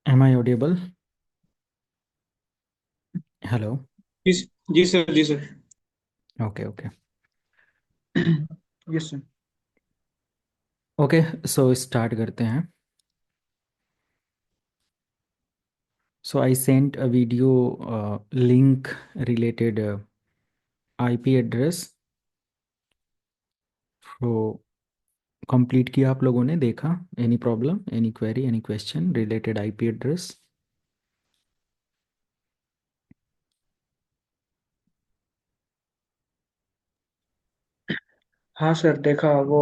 Am I audible? Hello. जी जी sir जी sir. Okay, okay. Yes sir. Okay, so start करते हैं. So I sent a video link related IP address. So complete किया आप लोगों ने देखा? Any problem? Any query? Any question related IP address? हाँ सर देखा वो।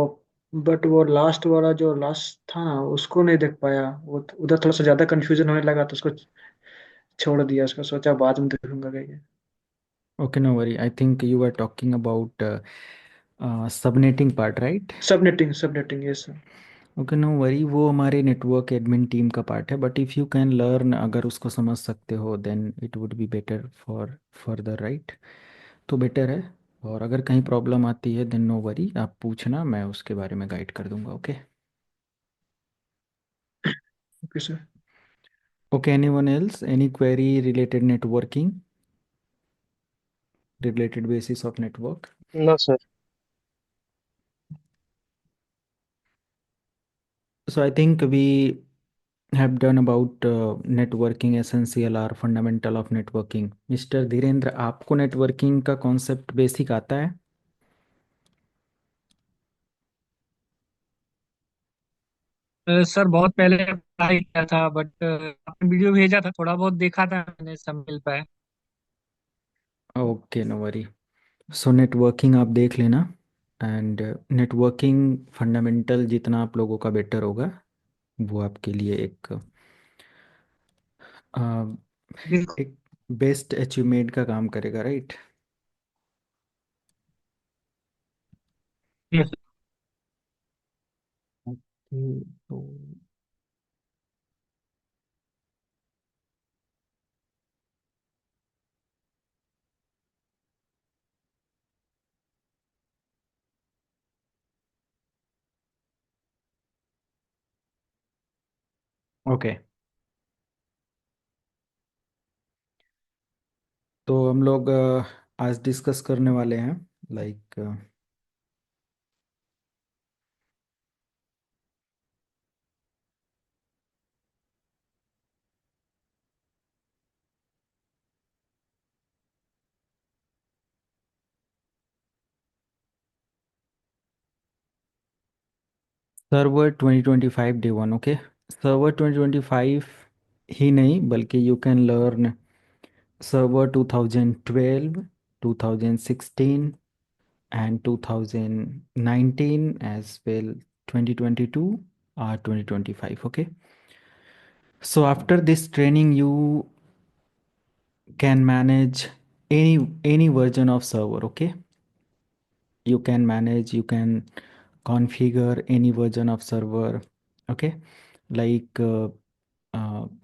बट वो लास्ट वाला जो लास्ट था ना उसको नहीं देख पाया। वो उधर थोड़ा सा ज्यादा कंफ्यूजन होने लगा तो उसको छोड़ दिया। उसको सोचा बाद में देखूंगा कहीं। Okay, no worry. I think you were talking about subnetting part, right? Subnetting ये सर। ओके, नो वरी, वो हमारे नेटवर्क एडमिन टीम का पार्ट है, but if you can learn, अगर उसको समझ सकते हो then it would be better for further, right? तो बेटर है। और अगर कहीं प्रॉब्लम आती है देन नो वरी, आप पूछना, मैं उसके बारे में गाइड कर दूंगा। Okay. Okay sir. Okay, anyone else, any query related networking, related basis of network? No sir. So I think we have done about networking essential or fundamental of networking. Mister Dhirendra, आपको networking का concept basic आता है? Sir बहुत पहले apply किया था but आपने video भेजा था थोड़ा बहुत देखा था मैंने सब मिल पाया। Okay, no worry. So networking आप देख लेना, एंड नेटवर्किंग फंडामेंटल जितना आप लोगों का बेटर होगा, वो आपके लिए अ, बिल्कुल। एक बेस्ट अचीवमेंट का काम करेगा, राइट? यस। ओके, तो ओके, तो हम लोग आज डिस्कस करने वाले हैं, like server 2025 day one. Okay, server 2025 ही नहीं, बल्कि you can learn server 2012, 2016 and 2019 as well, 2022 or 2025. Okay, so after this training you can manage any version of server. Okay, you can manage, you can configure any version of server. Okay, like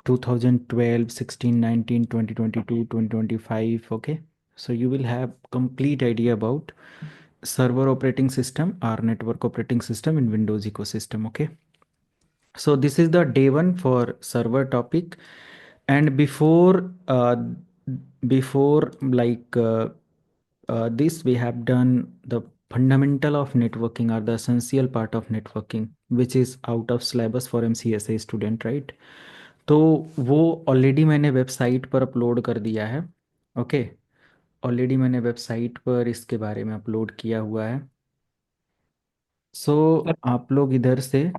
2012, 16, 19, 2022, 2025. Okay, so you will have complete idea about server operating system or network operating system in Windows ecosystem. Okay, so this is the day one for server topic. And before this, we have done the fundamental of networking or the essential part of networking, which is out of syllabus for MCSA student, right? तो वो already मैंने website पर upload कर दिया है। Okay, already मैंने website पर इसके बारे में अपलोड किया हुआ है। सो सर आप लोग इधर से,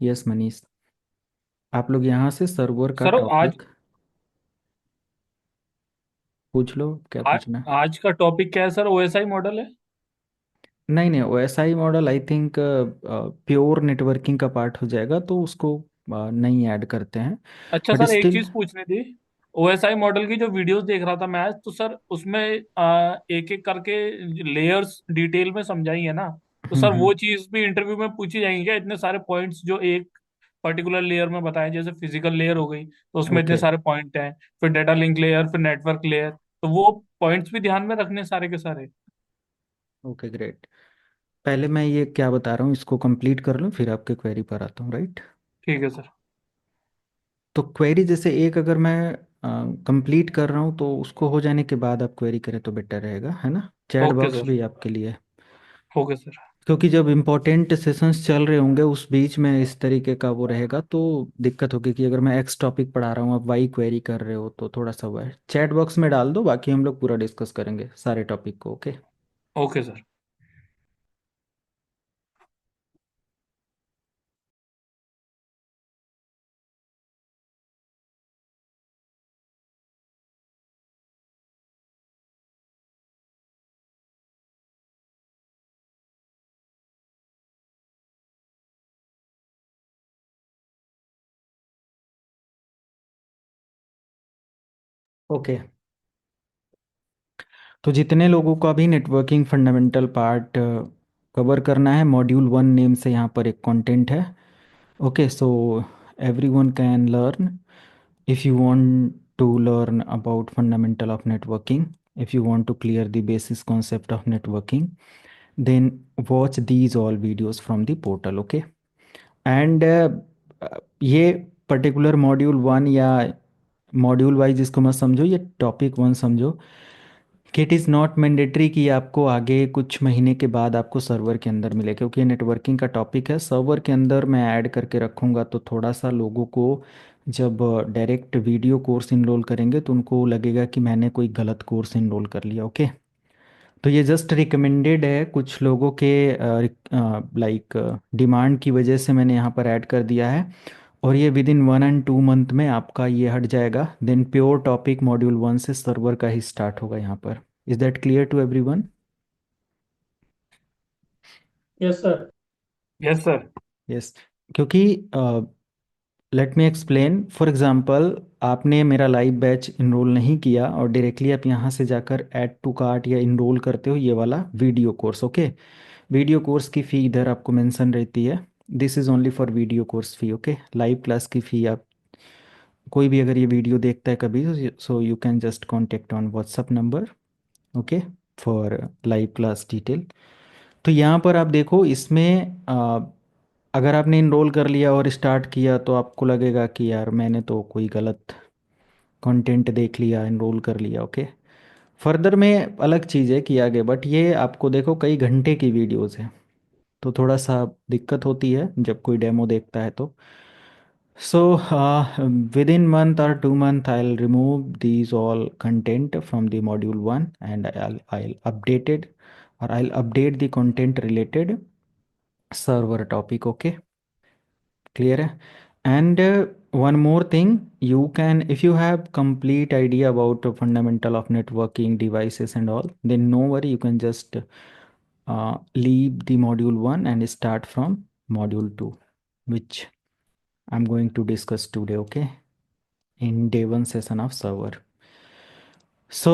यस मनीष, आप लोग यहाँ से सर्वर का सर आज टॉपिक पूछ लो, क्या पूछना है। आज का टॉपिक क्या है सर? ओएसआई मॉडल है। नहीं नहीं, OSI model I think pure networking का पार्ट हो जाएगा, तो उसको नहीं ऐड करते हैं, अच्छा बट सर एक स्टिल। चीज पूछनी थी। ओएसआई मॉडल की जो वीडियोस देख रहा था मैं आज तो सर उसमें एक एक करके लेयर्स डिटेल में समझाई है ना। तो सर वो चीज भी इंटरव्यू में पूछी जाएंगी क्या? इतने सारे पॉइंट्स जो एक पर्टिकुलर लेयर में बताए, जैसे फिजिकल लेयर हो गई तो उसमें इतने ओके, सारे पॉइंट हैं, फिर डेटा लिंक लेयर, फिर नेटवर्क लेयर, तो वो पॉइंट्स भी ध्यान में रखने सारे के सारे। Okay, great. पहले मैं ये क्या बता रहा हूँ इसको कंप्लीट कर लूँ, फिर आपके क्वेरी पर आता हूँ, राइट? ठीक है सर। तो क्वेरी जैसे एक अगर मैं कंप्लीट कर रहा हूँ तो उसको हो जाने के बाद आप क्वेरी करें तो बेटर रहेगा, है ना। Chat okay box sir. भी आपके लिए है। Okay sir. क्योंकि जब इम्पोर्टेंट सेशंस चल रहे होंगे उस बीच में इस तरीके का वो रहेगा तो दिक्कत होगी कि अगर मैं एक्स टॉपिक पढ़ा रहा हूँ आप वाई क्वेरी कर रहे हो तो थोड़ा सा हुआ है। चैट बॉक्स में डाल दो, बाकी हम लोग पूरा डिस्कस करेंगे सारे टॉपिक को, ओके। Okay sir. ओके, तो जितने लोगों का भी नेटवर्किंग फंडामेंटल पार्ट कवर करना है, मॉड्यूल 1 नेम से यहाँ पर एक कंटेंट है। Okay, so everyone can learn. If you want to learn about fundamental of networking, if you want to clear the basis concept of networking, then watch these all videos from the portal, okay. And ये particular module 1 या module wise इसको मत समझो, ये topic 1 समझो कि it is not mandatory कि आपको आगे कुछ महीने के बाद आपको सर्वर के अंदर मिले, क्योंकि ये नेटवर्किंग का टॉपिक है। सर्वर के अंदर मैं ऐड करके रखूँगा तो थोड़ा सा लोगों को जब डायरेक्ट वीडियो कोर्स इनरोल करेंगे तो उनको लगेगा कि मैंने कोई गलत कोर्स इनरोल कर लिया, ओके। तो ये जस्ट रिकमेंडेड है, कुछ लोगों के लाइक डिमांड की वजह से मैंने यहाँ पर ऐड कर दिया है। और ये विद इन 1 and 2 मंथ में आपका ये हट जाएगा। देन प्योर टॉपिक मॉड्यूल 1 से सर्वर का ही स्टार्ट होगा यहाँ पर। Is that clear to everyone? Yes sir. Yes sir. Yes. क्योंकि let me explain, for example आपने मेरा लाइव बैच इनरोल नहीं किया और डायरेक्टली आप यहाँ से जाकर ऐड टू कार्ट या इनरोल करते हो ये वाला video course, okay. Video course की फ़ी इधर आपको मेंशन रहती है। This is only for video course fee, okay. Live class की फ़ी आप, कोई भी अगर ये वीडियो देखता है कभी, so you can just contact on WhatsApp number, okay, for live class detail. तो यहाँ पर आप देखो इसमें अगर आपने इनरोल कर लिया और स्टार्ट किया तो आपको लगेगा कि यार मैंने तो कोई गलत कंटेंट देख लिया, इनरोल कर लिया, ओके। फर्दर में अलग चीज़ है कि आगे, बट ये आपको देखो कई घंटे की वीडियोस है तो थोड़ा सा दिक्कत होती है जब कोई डेमो देखता है तो। So within month or 2 month, I'll remove these all content from the module 1 and I'll update it, or I'll update the content related server topic. Okay, clear है? And one more thing, you can, if you have complete idea about the fundamental of networking devices and all, then no worry, you can just leave the module 1 and start from module 2, which I'm going to discuss today. Okay, in day 1 session of server. So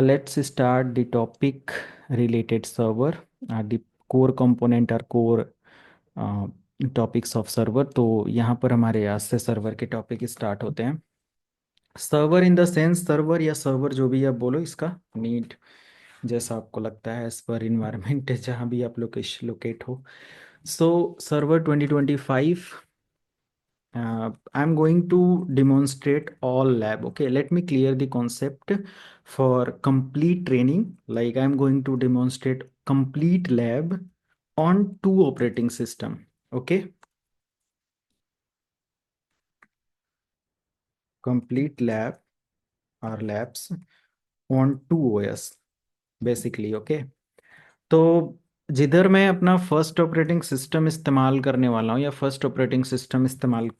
let's start the topic related server, the core component or core topics of server. तो यहाँ पर हमारे आज से server के topic start होते हैं। Server in the sense server या सर्वर जो भी आप बोलो, इसका नीड जैसा आपको लगता है एज पर इन्वायरमेंट जहाँ भी आप लोकेट हो। सो server 2025, I'm going to demonstrate all lab. Okay, let me clear the concept for complete training. Like I'm going to demonstrate complete lab on 2 operating system. Okay, complete lab or labs on 2 OS basically. Okay, तो जिधर मैं अपना first operating system इस्तेमाल करने वाला हूँ या first operating system इस्तेमाल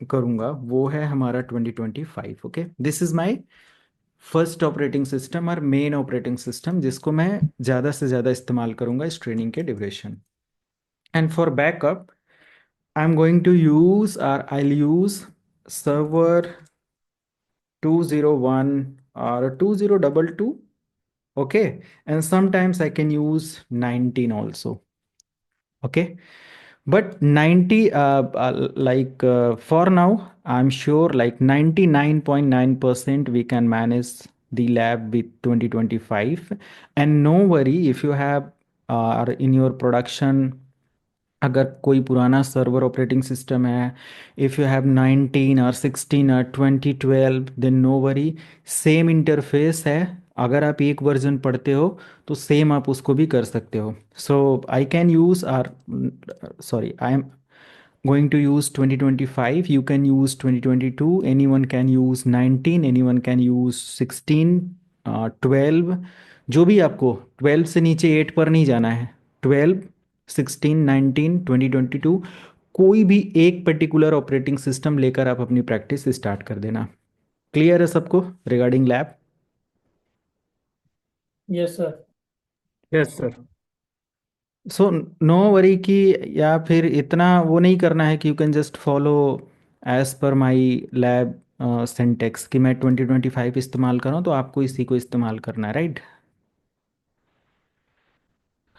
करूँगा वो है हमारा 2025। Okay, this is my first operating system और मेन ऑपरेटिंग सिस्टम जिसको मैं ज़्यादा से ज़्यादा इस्तेमाल करूँगा इस ट्रेनिंग के duration. And for backup I am going to use और I will use server 201 or 2022, okay, and sometimes I can use 19 also, okay. But 90 for now I'm sure like 99.9% we can manage the lab with 2025. And no worry if you have in your production अगर कोई पुराना server operating system है, if you have 19 और 16 और 2012, then no worry, same interface है। अगर आप एक वर्जन पढ़ते हो तो सेम आप उसको भी कर सकते हो। So I can use or, sorry, I am going to use 2025, you can use 2022, anyone can use 19, anyone can use 16, 12, जो भी आपको 12 से नीचे 8 पर नहीं जाना है। 12, 16, 19, 2022, कोई भी एक पर्टिकुलर ऑपरेटिंग सिस्टम लेकर आप अपनी प्रैक्टिस स्टार्ट कर देना। क्लियर है सबको regarding lab? Yes sir. Yes sir. So no worry कि, या फिर इतना वो नहीं करना है कि you can just follow as per my lab syntax कि मैं 2025 इस्तेमाल कर रहा हूँ तो आपको इसी को इस्तेमाल करना है, राइट?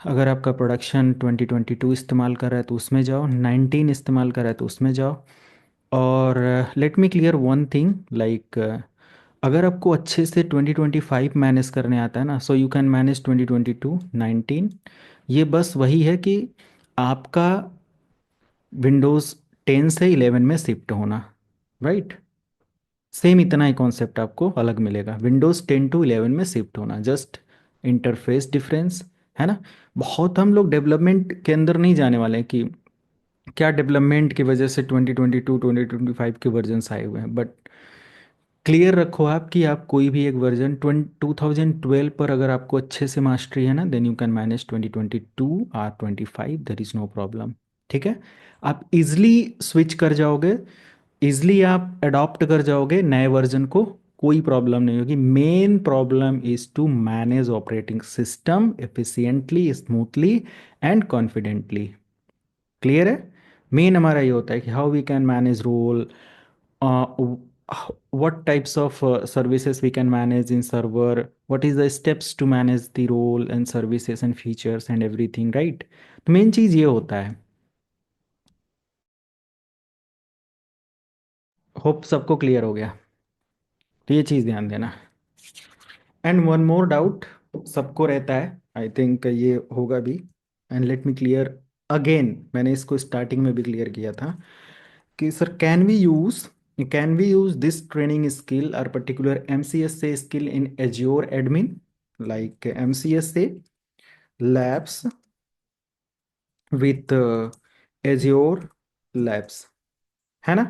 अगर आपका प्रोडक्शन 2022 इस्तेमाल कर रहा है तो उसमें जाओ, 19 इस्तेमाल कर रहा है तो उसमें जाओ। और late me clear one thing, like अगर आपको अच्छे से 2025 मैनेज करने आता है ना, सो यू कैन मैनेज 2022, 19। ये बस वही है कि आपका विंडोज़ 10 से 11 में शिफ्ट होना, राइट? सेम इतना ही कॉन्सेप्ट आपको अलग मिलेगा, विंडोज़ 10 टू 11 में शिफ्ट होना, जस्ट इंटरफेस डिफरेंस है ना। बहुत हम लोग डेवलपमेंट के अंदर नहीं जाने वाले हैं कि क्या डेवलपमेंट की वजह से 2022 2025 के वर्जन्स आए हुए हैं, बट क्लियर रखो आप कि आप कोई भी एक वर्जन 2012 पर अगर आपको अच्छे से मास्टरी है ना, देन यू कैन मैनेज 2022 और 25, देर इज़ नो प्रॉब्लम। ठीक है, आप इजली स्विच कर जाओगे, इजली आप अडॉप्ट कर जाओगे नए वर्जन को, कोई प्रॉब्लम नहीं होगी। Main problem is to manage operating system efficiently, smoothly and confidently. Clear है? मेन हमारा ये होता है कि how we can manage role, what types of services we can manage in server, what is the steps to manage the role and services and features and everything, right? तो main चीज़ ये होता है। Hope सबको clear हो गया? तो ये चीज़ ध्यान देना। एंड वन मोर डाउट सबको रहता है, आई थिंक ये होगा भी, and let me clear again, मैंने इसको स्टार्टिंग में भी क्लियर किया था कि sir can we use this training skill और particular MCSA skill in Azure admin, like MCSA labs with Azure labs, है ना?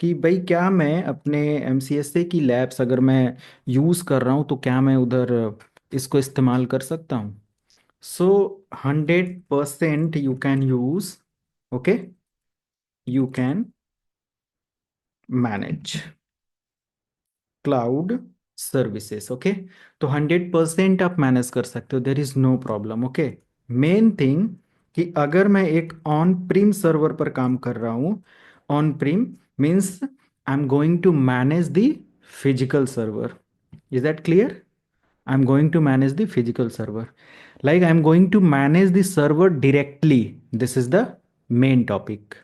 कि भाई क्या मैं अपने MCSA की लैब्स अगर मैं यूज़ कर रहा हूँ तो क्या मैं उधर इसको इस्तेमाल कर सकता हूँ? So 100% you can use, okay, you can manage cloud services, okay. तो 100% आप मैनेज कर सकते हो, there is no problem, okay. Main thing कि अगर मैं एक ऑन प्रीम सर्वर पर काम कर रहा हूँ, on prem means I am going to manage the physical server, is that clear? I'm going to manage the physical server. Like I'm going to manage the server directly. This is the main topic.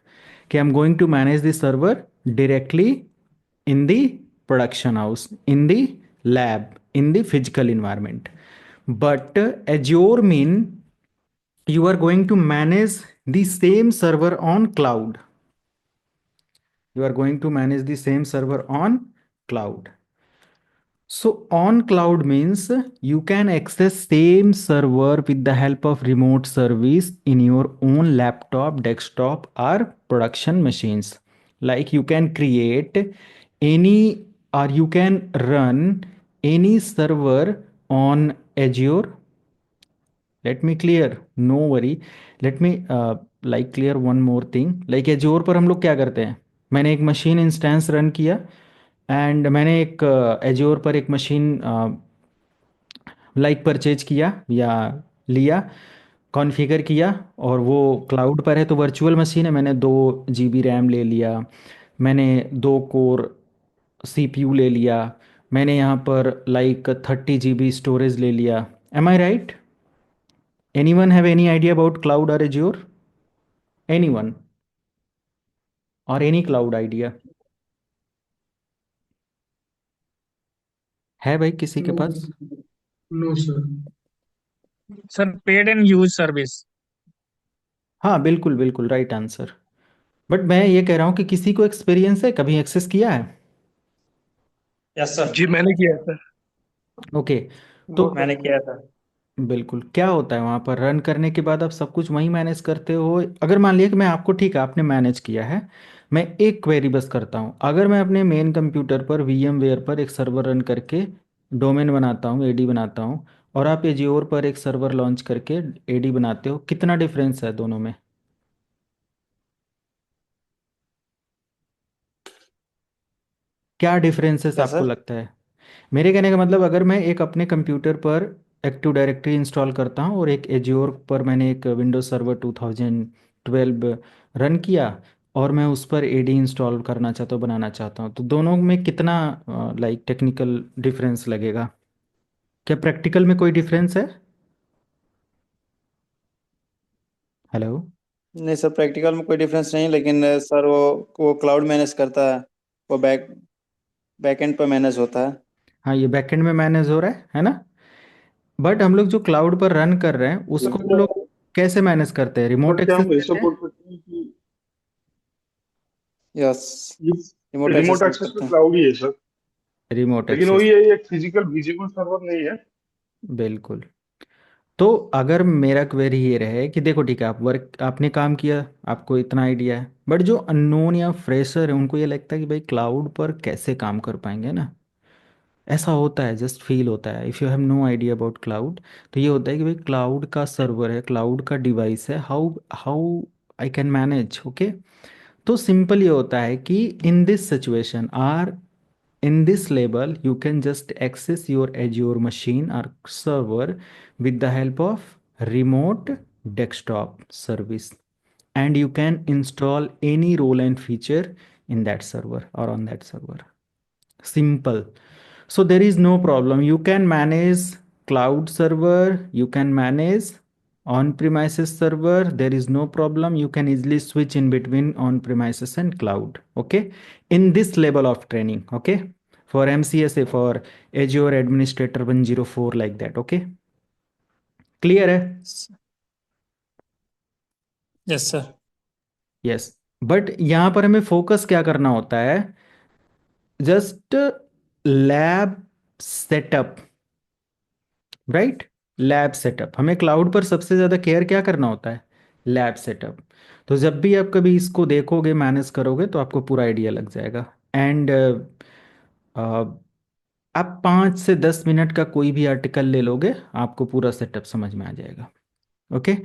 Okay, I'm going to manage the server directly in the production house, in the lab, in the physical environment. But Azure mean you are going to manage the same server on cloud. You are going to manage the same server on cloud. So on cloud means you can access same server with the help of remote service in your own laptop, desktop or production machines. Like you can create any or you can run any server on Azure. Let me clear, no worry. Let me like clear one more thing. Like Azure पर हम लोग क्या करते हैं, मैंने एक machine instance run किया and मैंने एक एज्योर पर एक मशीन लाइक परचेज किया या लिया, कॉन्फ़िगर किया, और वो क्लाउड पर है तो वर्चुअल मशीन है, मैंने 2 GB रैम ले लिया, मैंने 2 कोर CPU ले लिया, मैंने यहाँ पर लाइक 30 GB स्टोरेज ले लिया। Am I right? Any one have any idea about cloud और एज्योर? एनी वन और एनी क्लाउड आइडिया है भाई किसी के नो, पास? No sir. Sir paid and use service. हाँ बिल्कुल बिल्कुल राइट आंसर। बट मैं ये कह रहा हूँ कि किसी को एक्सपीरियंस है, कभी एक्सेस किया है? Yes sir. जी मैंने किया है सर। ओके। तो मैंने किया था। बिल्कुल क्या होता है वहाँ पर रन करने के बाद आप सब कुछ वहीं मैनेज करते हो? अगर मान लिया कि मैं आपको, ठीक है आपने मैनेज किया है, मैं एक क्वेरी बस करता हूँ। अगर मैं अपने मेन कंप्यूटर पर VMware पर एक सर्वर रन करके डोमेन बनाता हूँ, AD बनाता हूँ, और आप एज्योर पर एक सर्वर लॉन्च करके AD बनाते हो, कितना डिफरेंस है दोनों में? क्या डिफरेंसेस क्या आपको सर? लगता है? मेरे कहने का मतलब, अगर मैं एक अपने कंप्यूटर पर एक्टिव डायरेक्टरी इंस्टॉल करता हूँ और एक एज्योर पर मैंने एक विंडोज सर्वर 2012 रन किया, और मैं उस पर AD इंस्टॉल करना चाहता हूँ, बनाना चाहता हूँ, तो दोनों में कितना लाइक टेक्निकल डिफरेंस लगेगा? क्या प्रैक्टिकल में कोई डिफरेंस है? हेलो। नहीं सर, प्रैक्टिकल में कोई डिफरेंस नहीं, लेकिन सर वो क्लाउड मैनेज करता है। वो बैकएंड पर मैनेज होता है। हाँ ये बैकएंड में मैनेज हो रहा है ना? बट हम लोग जो क्लाउड पर रन कर रहे हैं उसको हम लोग सर कैसे मैनेज करते हैं? सर, रिमोट क्या एक्सेस हम ऐसा देते हैं? बोल सकते हैं कि यस। ये remote access remote use access तो करते हैं। क्लाउड ही है सर। रिमोट लेकिन एक्सेस। वही है, एक फिजिकल विजिबल सर्वर नहीं है। बिल्कुल। तो अगर मेरा क्वेरी ये रहे कि देखो ठीक है, आप वर्क आपने काम किया, आपको इतना आइडिया है, बट जो अननोन या फ्रेशर है उनको ये लगता है कि भाई क्लाउड पर कैसे काम कर पाएंगे ना। ऐसा होता है, जस्ट फील होता है, if you have no idea about cloud, तो ये होता है कि भाई क्लाउड का सर्वर है, क्लाउड का डिवाइस है, how how I can manage. Okay. तो सिंपल ये होता है कि in this situation or in this label, you can just access your Azure machine or server with the help of remote desktop service, and you can install any role and feature in that server or on that server. Simple. So there is no problem. You can manage cloud server, you can manage on-premises server. There is no problem. You can easily switch in between on-premises and cloud. Okay. In this level of training. Okay. For MCSA, for Azure Administrator 104 like that. Okay. Clear है? Yes sir. Yes. But यहाँ पर हमें focus क्या करना होता है? Just lab setup, right? Lab setup, हमें cloud पर सबसे ज़्यादा केयर क्या करना होता है? Lab setup. तो जब भी आप कभी इसको देखोगे, मैनेज करोगे, तो आपको पूरा आइडिया लग जाएगा। एंड आप 5 से 10 मिनट का कोई भी आर्टिकल ले लोगे, आपको पूरा सेटअप समझ में आ जाएगा। ओके।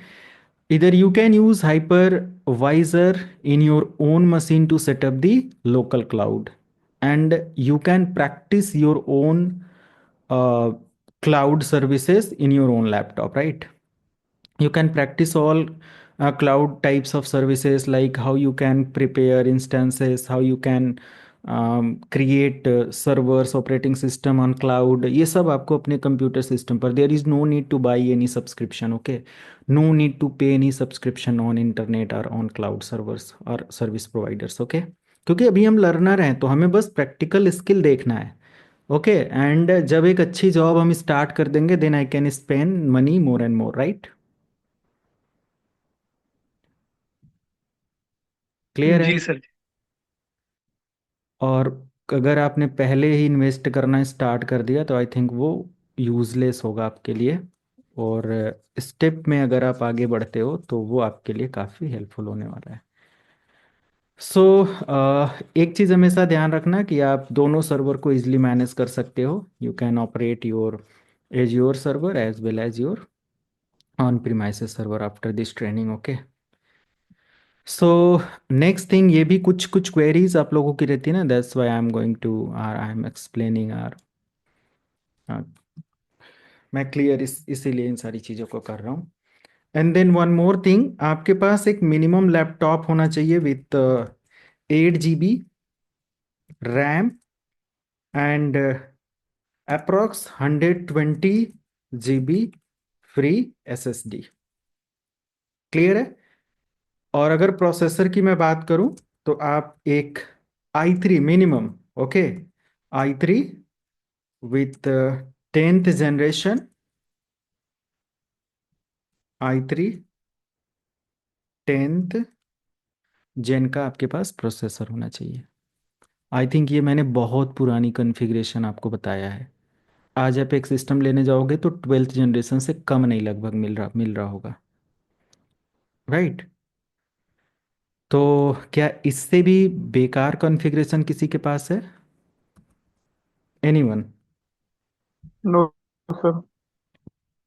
इधर you can use hypervisor in your own machine to set up the local cloud, and you can practice your own uh, cloud services in your own laptop, right? You can practice all cloud types of services, like how you can prepare instances, how you can create servers, operating system on cloud। ये सब आपको अपने computer system पर, there is no need to buy any subscription. Okay. No need to pay any subscription on internet और on cloud servers और service providers. Okay. क्योंकि अभी हम लर्नर हैं, तो हमें बस प्रैक्टिकल स्किल देखना है। ओके। एंड जब एक अच्छी जॉब हम स्टार्ट कर देंगे, then I can spend money more and more, right? Clear है? जी सर। और अगर आपने पहले ही इन्वेस्ट करना स्टार्ट कर दिया, तो आई थिंक वो यूज़लेस होगा आपके लिए। और स्टेप में अगर आप आगे बढ़ते हो, तो वो आपके लिए काफ़ी हेल्पफुल होने वाला है। सो एक चीज़ हमेशा ध्यान रखना कि आप दोनों सर्वर को इजीली मैनेज कर सकते हो। You can operate your Azure server as well as your on premises server after this training. Okay. So next thing, ये भी कुछ कुछ क्वेरीज आप लोगों की रहती है ना, that's why I am going to or I am explaining or, मैं क्लियर इसीलिए इन सारी चीज़ों को कर रहा हूँ। And then one more thing, आपके पास एक मिनिमम लैपटॉप होना चाहिए with 8 GB RAM and approx 120 GB free SSD। Clear है? और अगर प्रोसेसर की मैं बात करूं, तो आप एक i3 minimum, okay, i3 with 10th generation i3 10th जेन का आपके पास प्रोसेसर होना चाहिए। आई थिंक ये मैंने बहुत पुरानी कॉन्फ़िगरेशन आपको बताया है। आज आप एक सिस्टम लेने जाओगे तो 12th जनरेशन से कम नहीं लगभग मिल रहा होगा, राइट। तो क्या इससे भी बेकार कॉन्फ़िगरेशन किसी के पास है? Anyone? No sir.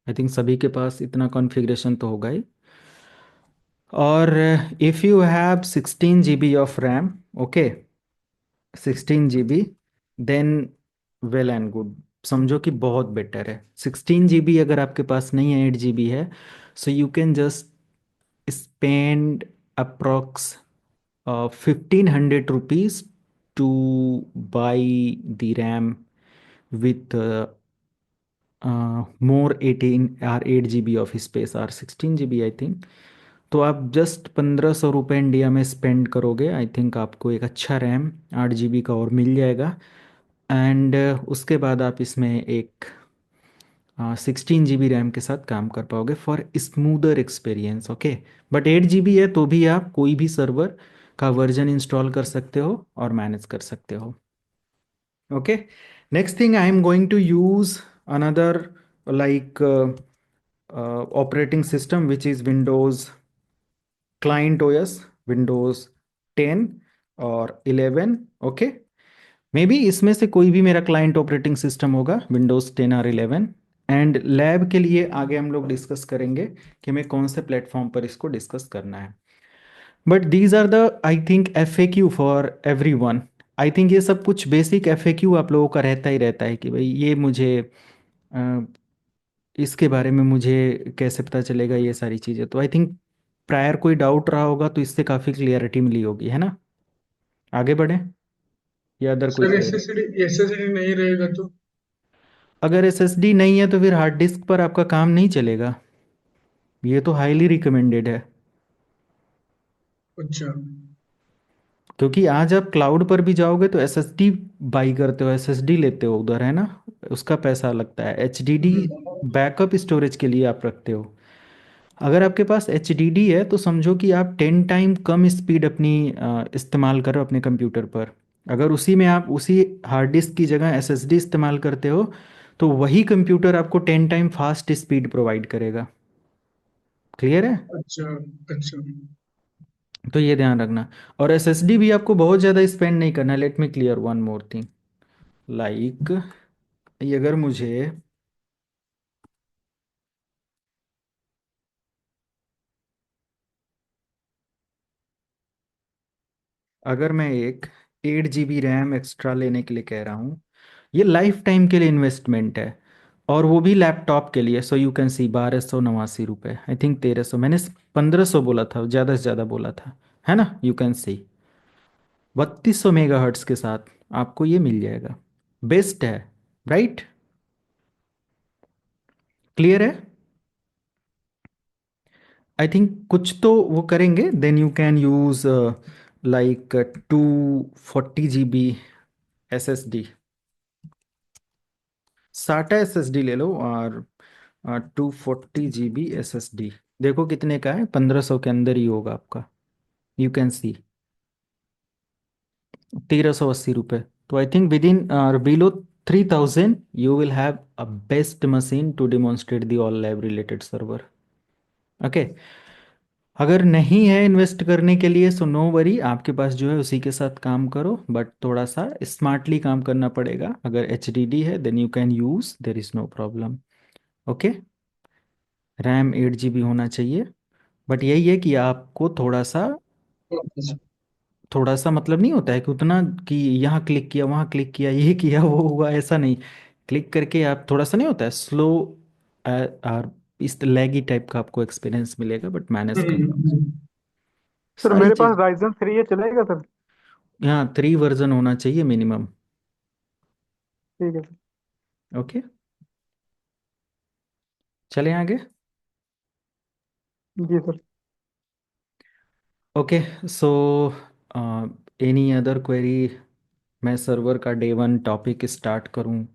I think सभी के पास इतना कॉन्फ़िगरेशन तो होगा ही। और if you have 16 GB of RAM, okay, 16 GB, then well and good, समझो कि बहुत बेटर है। 16 GB अगर आपके पास नहीं है, 8 GB है, so you can just spend approx 1500 rupees to buy the RAM with more 18 or 8 GB of space or 16 GB I think. तो आप जस्ट 1500 रुपये इंडिया में स्पेंड करोगे, आई थिंक आपको एक अच्छा रैम 8 GB का और मिल जाएगा। एंड उसके बाद आप इसमें एक 16 GB रैम के साथ काम कर पाओगे for smoother experience, okay. But 8 GB है तो भी आप कोई भी सर्वर का वर्जन इंस्टॉल कर सकते हो और मैनेज कर सकते हो, okay. Next thing, I am going to use another like operating system which is Windows client OS, Windows 10 और 11, ओके। मे बी इसमें से कोई भी मेरा क्लाइंट ऑपरेटिंग सिस्टम होगा, विंडोज़ 10 और 11। एंड लैब के लिए आगे हम लोग डिस्कस करेंगे कि हमें कौन से प्लेटफॉर्म पर इसको डिस्कस करना है। But these are the I think FAQ for every one. I think ये सब कुछ बेसिक FAQ आप लोगों का रहता ही रहता है कि भाई ये मुझे अ, इसके बारे में मुझे कैसे पता चलेगा, ये सारी चीज़ें। तो आई थिंक प्रायर कोई डाउट रहा होगा तो इससे काफ़ी क्लियरिटी मिली होगी, है ना। आगे बढ़ें या अदर कोई सर क्वेरी? एसएसडी नहीं रहेगा तो? अगर SSD नहीं है तो फिर हार्ड डिस्क पर आपका काम नहीं चलेगा। ये तो हाईली रिकमेंडेड है, अच्छा। क्योंकि आज आप क्लाउड पर भी जाओगे तो SSD बाई करते हो, SSD लेते हो उधर, है ना। उसका पैसा लगता है। HDD बैकअप स्टोरेज के लिए आप रखते हो। अगर आपके पास HDD है तो समझो कि आप 10 टाइम कम स्पीड अपनी इस्तेमाल कर रहे हो अपने कंप्यूटर पर। अगर उसी में आप उसी हार्ड डिस्क की जगह SSD इस्तेमाल करते हो तो वही कंप्यूटर आपको 10 टाइम फास्ट स्पीड प्रोवाइड करेगा। क्लियर है? अच्छा। अच्छा। तो ये ध्यान रखना। और SSD भी आपको बहुत ज़्यादा स्पेंड नहीं करना। Late me clear one more thing, like अगर मुझे अगर मैं एक 8 GB रैम एक्स्ट्रा लेने के लिए कह रहा हूँ, ये लाइफ टाइम के लिए इन्वेस्टमेंट है, और वो भी लैपटॉप के लिए। सो यू कैन सी 1289 रुपये, आई थिंक 1300, मैंने 1500 बोला था, ज़्यादा से ज़्यादा बोला था, है ना। यू कैन सी 3200 मेगाहर्ट्ज के साथ आपको ये मिल जाएगा। बेस्ट है, राइट। क्लियर है? आई थिंक कुछ तो वो करेंगे, then you can use like 240 GB SSD, SATA SSD ले लो, और 240 GB SSD। देखो कितने का है, 1500 के अंदर ही होगा आपका। यू कैन सी 1380 रुपये। तो I think within below 3000 you will have a best machine to demonstrate the all lab related server, okay. अगर नहीं है इन्वेस्ट करने के लिए सो नो वरी, आपके पास जो है उसी के साथ काम करो, बट थोड़ा सा स्मार्टली काम करना पड़ेगा। अगर HDD है then you can use, there is no problem, okay. RAM 8 GB होना चाहिए, बट यही है कि आपको थोड़ा सा मतलब नहीं होता है कि उतना कि यहाँ क्लिक किया वहाँ क्लिक किया ये किया वो हुआ, ऐसा नहीं। क्लिक करके आप थोड़ा सा नहीं होता है स्लो, और इस लैगी टाइप का आपको एक्सपीरियंस मिलेगा, बट मैनेज कर पाओगे सर सारी मेरे पास चीज़। राइजन 3 है, चलेगा सर? यहाँ 3 वर्जन होना चाहिए मिनिमम, ठीक है सर। ओके। चलें आगे। जी sir. Okay, so any other query? मैं सर्वर का डे 1 टॉपिक स्टार्ट करूं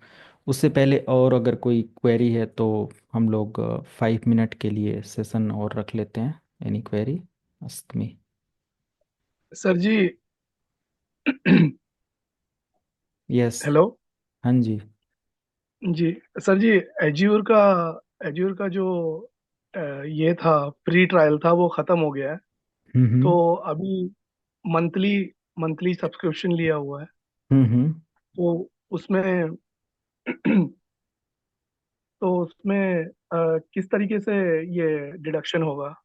उससे पहले, और अगर कोई क्वेरी है तो हम लोग 5 मिनट के लिए सेशन और रख लेते हैं। Any query? Ask me. Sir जी। यस। हेलो। हाँ जी। जी सर जी, एज्योर का जो ये था, फ्री ट्रायल था, वो खत्म हो गया है। हम्म। तो अभी मंथली मंथली सब्सक्रिप्शन लिया हुआ है। हम्म। तो उसमें तो उसमें किस तरीके से ये डिडक्शन होगा,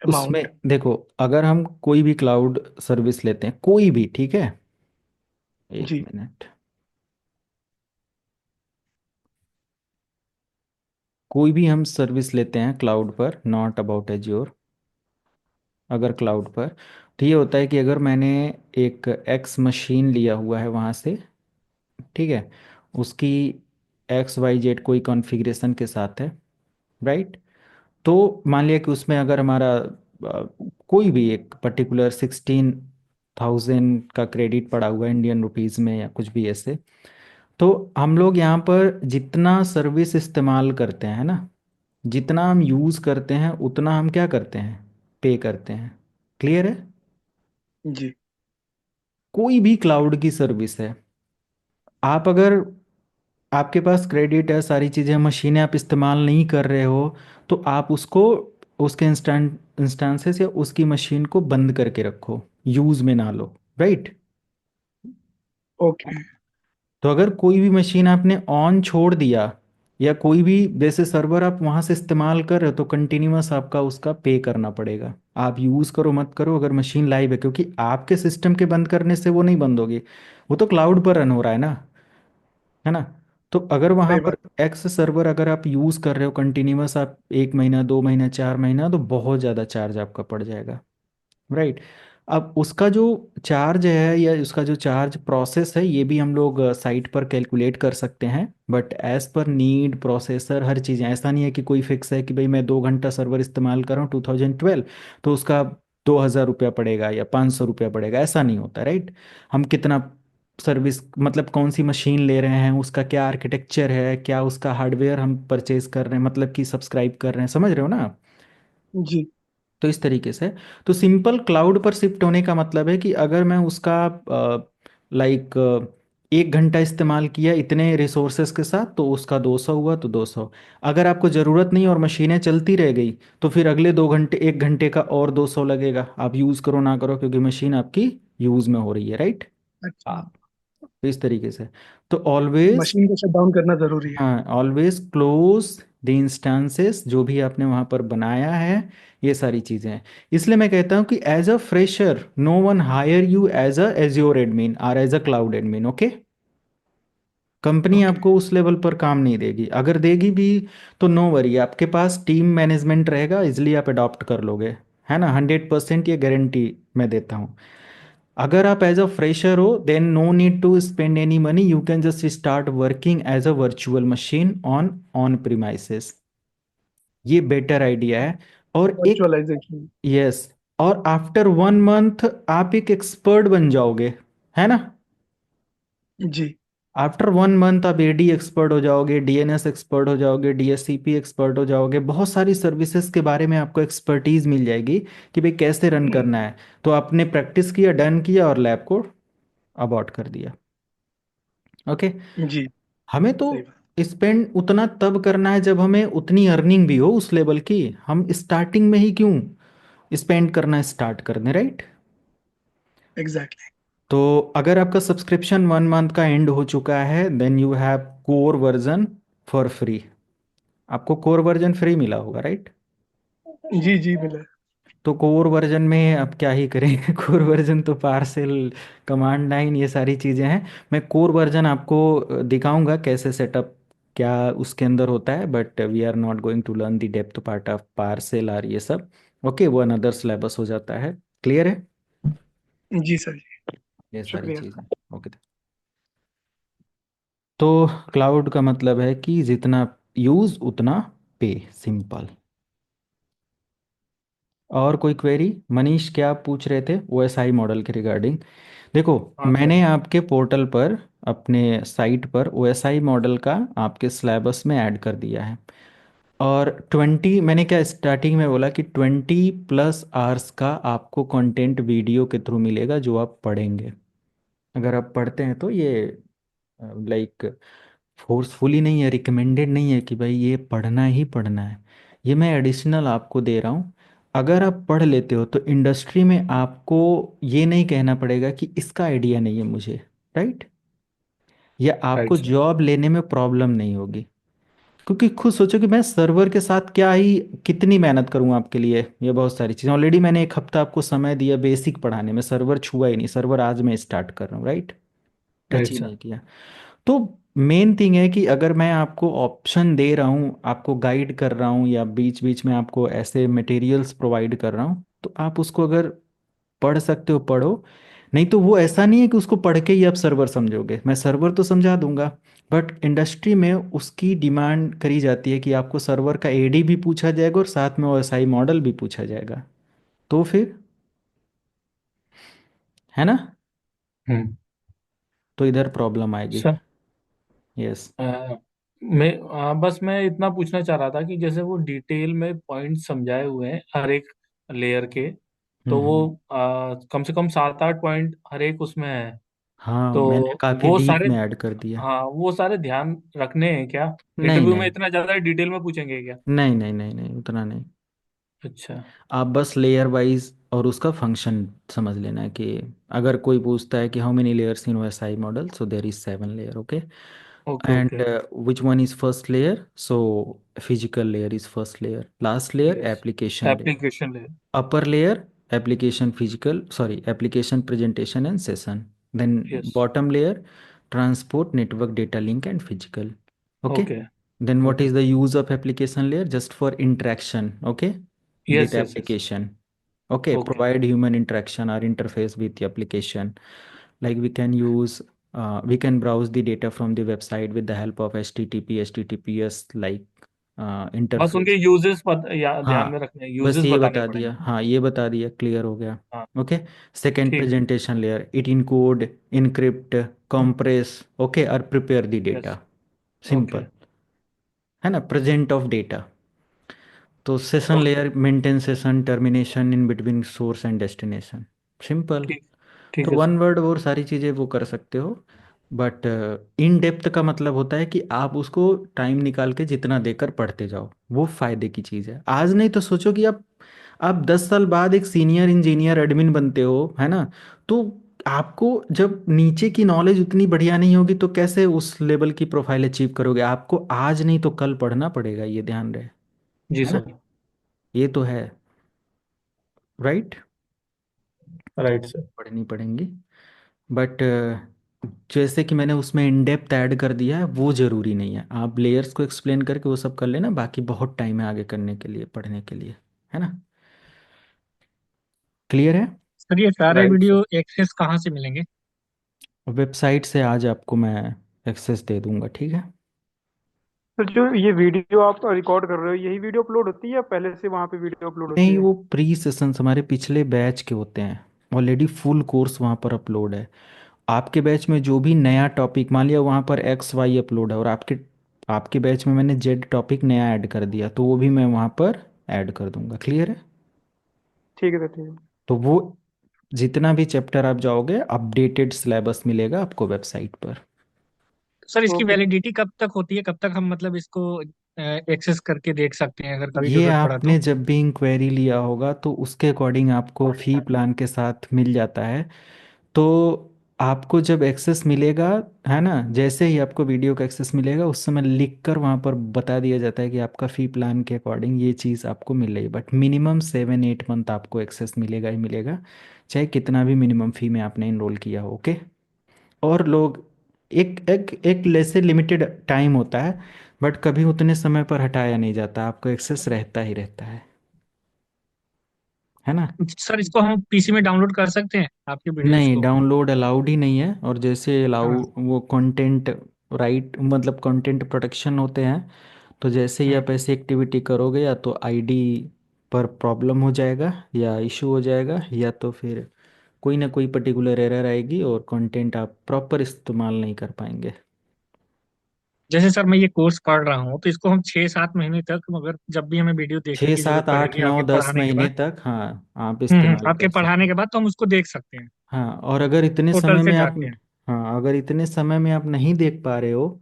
उसमें अमाउंट? देखो, अगर हम कोई भी क्लाउड सर्विस लेते हैं, कोई भी, ठीक है, एक जी। मिनट, कोई भी हम सर्विस लेते हैं क्लाउड पर, नॉट अबाउट एज्योर, अगर क्लाउड पर, तो ये होता है कि अगर मैंने एक एक्स मशीन लिया हुआ है वहाँ से, ठीक है, उसकी एक्स वाई जेड कोई कॉन्फ़िगरेशन के साथ है, राइट, तो मान लिया कि उसमें अगर हमारा कोई भी एक पर्टिकुलर 16,000 का क्रेडिट पड़ा हुआ है इंडियन रुपीज़ में या कुछ भी ऐसे, तो हम लोग यहाँ पर जितना सर्विस इस्तेमाल करते हैं ना, जितना हम यूज़ करते हैं उतना हम क्या करते हैं, पे करते हैं। क्लियर है? जी। कोई भी क्लाउड की सर्विस है, आप अगर, आपके पास क्रेडिट है, सारी चीज़ें, मशीनें आप इस्तेमाल नहीं कर रहे हो, तो आप उसको, उसके इंस्टांसेस या उसकी मशीन को बंद करके रखो, यूज़ में ना लो, राइट। ओके। तो अगर कोई भी मशीन आपने ऑन छोड़ दिया, या कोई भी जैसे सर्वर आप वहाँ से इस्तेमाल कर रहे हो, तो कंटिन्यूअस आपका उसका पे करना पड़ेगा। आप यूज़ करो मत करो, अगर मशीन लाइव है, क्योंकि आपके सिस्टम के बंद करने से वो नहीं बंद होगी, वो तो क्लाउड पर रन हो रहा है ना, है ना। तो अगर वहाँ सही पर बात। एक्स सर्वर अगर आप यूज़ कर रहे हो कंटिन्यूअस, आप 1 महीना 2 महीना 4 महीना, तो बहुत ज़्यादा चार्ज आपका पड़ जाएगा, राइट। अब उसका जो चार्ज है या उसका जो चार्ज प्रोसेस है, ये भी हम लोग साइट पर कैलकुलेट कर सकते हैं, but as per need, processor, हर चीज़ें, ऐसा नहीं है कि कोई फिक्स है कि भाई मैं 2 घंटा सर्वर इस्तेमाल कर रहा हूँ 2012, तो उसका 2,000 रुपया पड़ेगा या 500 रुपया पड़ेगा, ऐसा नहीं होता, राइट। हम कितना सर्विस, मतलब कौन सी मशीन ले रहे हैं, उसका क्या आर्किटेक्चर है, क्या उसका हार्डवेयर हम परचेज कर रहे हैं, मतलब कि सब्सक्राइब कर रहे हैं, समझ रहे हो ना। जी। तो इस तरीके से, तो सिंपल क्लाउड पर शिफ्ट होने का मतलब है कि अगर मैं उसका लाइक 1 घंटा इस्तेमाल किया इतने रिसोर्सेज के साथ, तो उसका 200 हुआ, तो 200। अगर आपको ज़रूरत नहीं और मशीनें चलती रह गई, तो फिर अगले 2 घंटे, 1 घंटे का और 200 लगेगा, आप यूज़ करो ना करो, क्योंकि मशीन आपकी यूज़ में हो रही है, राइट। अच्छा। तो इस तरीके से, तो ऑलवेज, मशीन को शट डाउन करना जरूरी है। हाँ, ऑलवेज क्लोज द इंस्टांसेस जो भी आपने वहाँ पर बनाया है, ये सारी चीज़ें हैं। इसलिए मैं कहता हूँ कि as a fresher no one hire you as a Azure admin और as a cloud admin, okay. Company okay. आपको उस लेवल पर काम नहीं देगी, अगर देगी भी तो नो वरी, आपके पास टीम मैनेजमेंट रहेगा, इसलिए आप अडॉप्ट कर लोगे, है ना, 100% ये गारंटी मैं देता हूँ। अगर आप एज अ फ्रेशर हो, then no need to spend any money, you can just start working as a virtual machine on on premises, ये बेटर आइडिया है। और एक, वर्चुअलाइजेशन। यस, और आफ्टर 1 मंथ आप एक एक्सपर्ट बन जाओगे, है ना। जी। आफ्टर 1 मंथ आप एडी एक्सपर्ट हो जाओगे, डीएनएस एक्सपर्ट हो जाओगे, डीएससीपी एक्सपर्ट हो जाओगे, बहुत सारी सर्विसेज के बारे में आपको एक्सपर्टीज मिल जाएगी कि भाई कैसे रन करना है। तो आपने प्रैक्टिस किया, डन किया और लैब को अबॉर्ट कर दिया, ओके। जी। हमें तो सही बात। स्पेंड उतना तब करना है जब हमें उतनी अर्निंग भी हो उस लेवल की, हम स्टार्टिंग में ही क्यों स्पेंड करना स्टार्ट कर दें, राइट। एग्जैक्टली। तो अगर आपका सब्सक्रिप्शन 1 मंथ का एंड हो चुका है, then you have core version for free, आपको कोर वर्जन फ्री मिला होगा, राइट। जी जी, मिला। तो कोर वर्जन में अब क्या ही करें कोर वर्जन तो पार्सल, कमांड लाइन, ये सारी चीज़ें हैं। मैं कोर वर्जन आपको दिखाऊंगा कैसे सेटअप, क्या उसके अंदर होता है, but we are not going to learn the depth part of parcel और ये सब, ओके, वो अनदर सिलेबस हो जाता है। क्लियर है जी सर जी। ये सारी शुक्रिया। चीज़ें, ओके। तो क्लाउड का मतलब है कि जितना यूज़ उतना पे, सिंपल। और कोई क्वेरी, मनीष क्या आप पूछ रहे थे ओएसआई मॉडल के रिगार्डिंग? देखो, हाँ सर। मैंने आपके पोर्टल पर, अपने साइट पर ओएसआई मॉडल का आपके सिलेबस में ऐड कर दिया है। और 20, मैंने क्या स्टार्टिंग में बोला कि 20+ आवर्स का आपको कंटेंट वीडियो के थ्रू मिलेगा जो आप पढ़ेंगे। अगर आप पढ़ते हैं तो ये लाइक फोर्सफुली नहीं है, रिकमेंडेड नहीं है कि भाई ये पढ़ना ही पढ़ना है। ये मैं एडिशनल आपको दे रहा हूँ। अगर आप पढ़ लेते हो तो इंडस्ट्री में आपको ये नहीं कहना पड़ेगा कि इसका आइडिया नहीं है मुझे, राइट? या राइट आपको सर। जॉब लेने में प्रॉब्लम नहीं होगी। क्योंकि खुद सोचो कि मैं सर्वर के साथ क्या ही कितनी मेहनत करूँ आपके लिए। ये बहुत सारी चीज़ें ऑलरेडी मैंने एक हफ्ता आपको समय दिया बेसिक पढ़ाने में, सर्वर छुआ ही नहीं, सर्वर आज मैं स्टार्ट कर रहा हूँ, राइट? टच राइट ही सर। नहीं किया। तो मेन थिंग है कि अगर मैं आपको ऑप्शन दे रहा हूँ, आपको गाइड कर रहा हूँ, या बीच बीच में आपको ऐसे मटेरियल्स प्रोवाइड कर रहा हूँ, तो आप उसको अगर पढ़ सकते हो पढ़ो। नहीं तो वो ऐसा नहीं है कि उसको पढ़ के ही आप सर्वर समझोगे। मैं सर्वर तो समझा दूंगा, बट इंडस्ट्री में उसकी डिमांड करी जाती है कि आपको सर्वर का एडी भी पूछा जाएगा और साथ में ओएसआई मॉडल भी पूछा जाएगा। तो फिर, है ना? हम्म। तो इधर प्रॉब्लम आएगी। Sir, yes. बस मैं इतना पूछना चाह रहा था कि जैसे वो डिटेल में पॉइंट समझाए हुए हैं हर एक लेयर के, तो वो हम्म। कम से कम 7-8 पॉइंट हर एक उसमें है। हाँ, तो मैंने काफ़ी वो डीप सारे, में ऐड कर दिया। हाँ वो सारे ध्यान रखने हैं क्या? नहीं इंटरव्यू में नहीं इतना ज्यादा डिटेल में पूछेंगे क्या? नहीं नहीं नहीं नहीं, उतना नहीं। अच्छा। आप बस लेयर वाइज और उसका फंक्शन समझ लेना है कि अगर कोई पूछता है कि how many layers in OSI model, so there is 7 layer, okay? Okay And okay. which one is first layer? So physical layer is first layer. Last layer yes. application layer. Application ले। Upper layer application physical, sorry, application presentation and session. Then yes. bottom layer transport network data link and physical. Okay. Okay Then what okay. is the use of application layer? Just for interaction. Okay. With yes yes yes. application. Okay. Okay. Provide human interaction or interface with the application. Like we can browse the data from the website with the help of http https like बस उनके interface. Uses ध्यान में हाँ, रखने हैं, बस uses ये बताने बता दिया, पड़ेंगे। हाँ ये बता दिया, क्लियर हो गया। हाँ। ओके। सेकेंड ठीक है। Presentation layer, it encode, encrypt, compress, okay, और prepare the yes. Data. Okay. Simple, है ना? Present of data. तो session okay. Layer maintain session termination in between source and destination. Simple. ठीक। ठीक तो है वन सर। वर्ड और सारी चीज़ें वो कर सकते हो। बट इन डेप्थ का मतलब होता है कि आप उसको टाइम निकाल के जितना देकर पढ़ते जाओ, वो फायदे की चीज़ है। आज नहीं तो सोचो कि आप 10 साल बाद एक सीनियर इंजीनियर एडमिन बनते हो, है ना? तो आपको जब नीचे की नॉलेज उतनी बढ़िया नहीं होगी तो कैसे उस लेवल की प्रोफाइल अचीव करोगे? आपको आज नहीं तो कल पढ़ना पड़ेगा, ये ध्यान रहे, जी है ना? सर। ये तो है, राइट? Right sir. पढ़नी पड़ेंगी। बट जैसे कि मैंने उसमें इन डेप्थ ऐड कर दिया है, वो ज़रूरी नहीं है। आप लेयर्स को एक्सप्लेन करके वो सब कर लेना, बाकी बहुत टाइम है आगे करने के लिए, पढ़ने के लिए, है ना? क्लियर है? सर ये सारे राइट सर। वीडियो एक्सेस कहाँ से मिलेंगे? वेबसाइट से आज आपको मैं एक्सेस दे दूंगा, ठीक है? तो जो ये वीडियो आप रिकॉर्ड कर रहे हो यही वीडियो अपलोड होती है या पहले से वहां पे वीडियो अपलोड होती नहीं, है? वो प्री सेशंस हमारे पिछले बैच के होते हैं। ऑलरेडी फुल कोर्स वहाँ पर अपलोड है। आपके बैच में जो भी नया टॉपिक, मान लिया वहाँ पर एक्स वाई अपलोड है और आपके आपके बैच में मैंने जेड टॉपिक नया ऐड कर दिया, तो वो भी मैं वहाँ पर ऐड कर दूंगा। क्लियर है? ठीक है सर, ठीक है। तो वो जितना भी चैप्टर आप जाओगे, अपडेटेड सिलेबस मिलेगा आपको वेबसाइट पर। सर इसकी ओके। वैलिडिटी कब तक होती है, कब तक हम मतलब इसको एक्सेस करके देख सकते हैं अगर कभी ये जरूरत पड़ा तो? आपने जब भी इंक्वायरी लिया होगा तो उसके अकॉर्डिंग आपको फी प्लान के साथ मिल जाता है। तो आपको जब एक्सेस मिलेगा, है ना, जैसे ही आपको वीडियो का एक्सेस मिलेगा उस समय लिख कर वहाँ पर बता दिया जाता है कि आपका फ़ी प्लान के अकॉर्डिंग ये चीज़ आपको मिल रही है। बट मिनिमम 7-8 मंथ आपको एक्सेस मिलेगा ही मिलेगा, चाहे कितना भी मिनिमम फ़ी में आपने इनरोल किया हो, ओके? और लोग, एक एक एक लेसे लिमिटेड टाइम होता है, बट कभी उतने समय पर हटाया नहीं जाता, आपको एक्सेस रहता ही रहता है ना? सर इसको हम पीसी में डाउनलोड कर सकते हैं आपके वीडियोस नहीं, को? डाउनलोड अलाउड ही नहीं है। और जैसे अलाउ, हाँ। वो कंटेंट राइट, मतलब कंटेंट प्रोटेक्शन होते हैं, तो जैसे ही हम्म। आप ऐसी एक्टिविटी करोगे या तो आईडी पर प्रॉब्लम हो जाएगा या इशू हो जाएगा, या तो फिर कोई ना कोई पर्टिकुलर एरर आएगी और कंटेंट आप प्रॉपर इस्तेमाल नहीं कर पाएंगे। जैसे सर मैं ये कोर्स पढ़ रहा हूँ तो इसको हम 6-7 महीने तक, मगर जब भी हमें वीडियो देखने छः की जरूरत सात आठ पड़ेगी नौ आपके दस पढ़ाने के महीने बाद। तक, हाँ, आप इस्तेमाल आपके कर पढ़ाने सकते के हैं। बाद तो हम उसको देख सकते हैं, हाँ, और अगर इतने पोर्टल समय से में आप, जाके। हाँ, अगर इतने समय में आप नहीं देख पा रहे हो,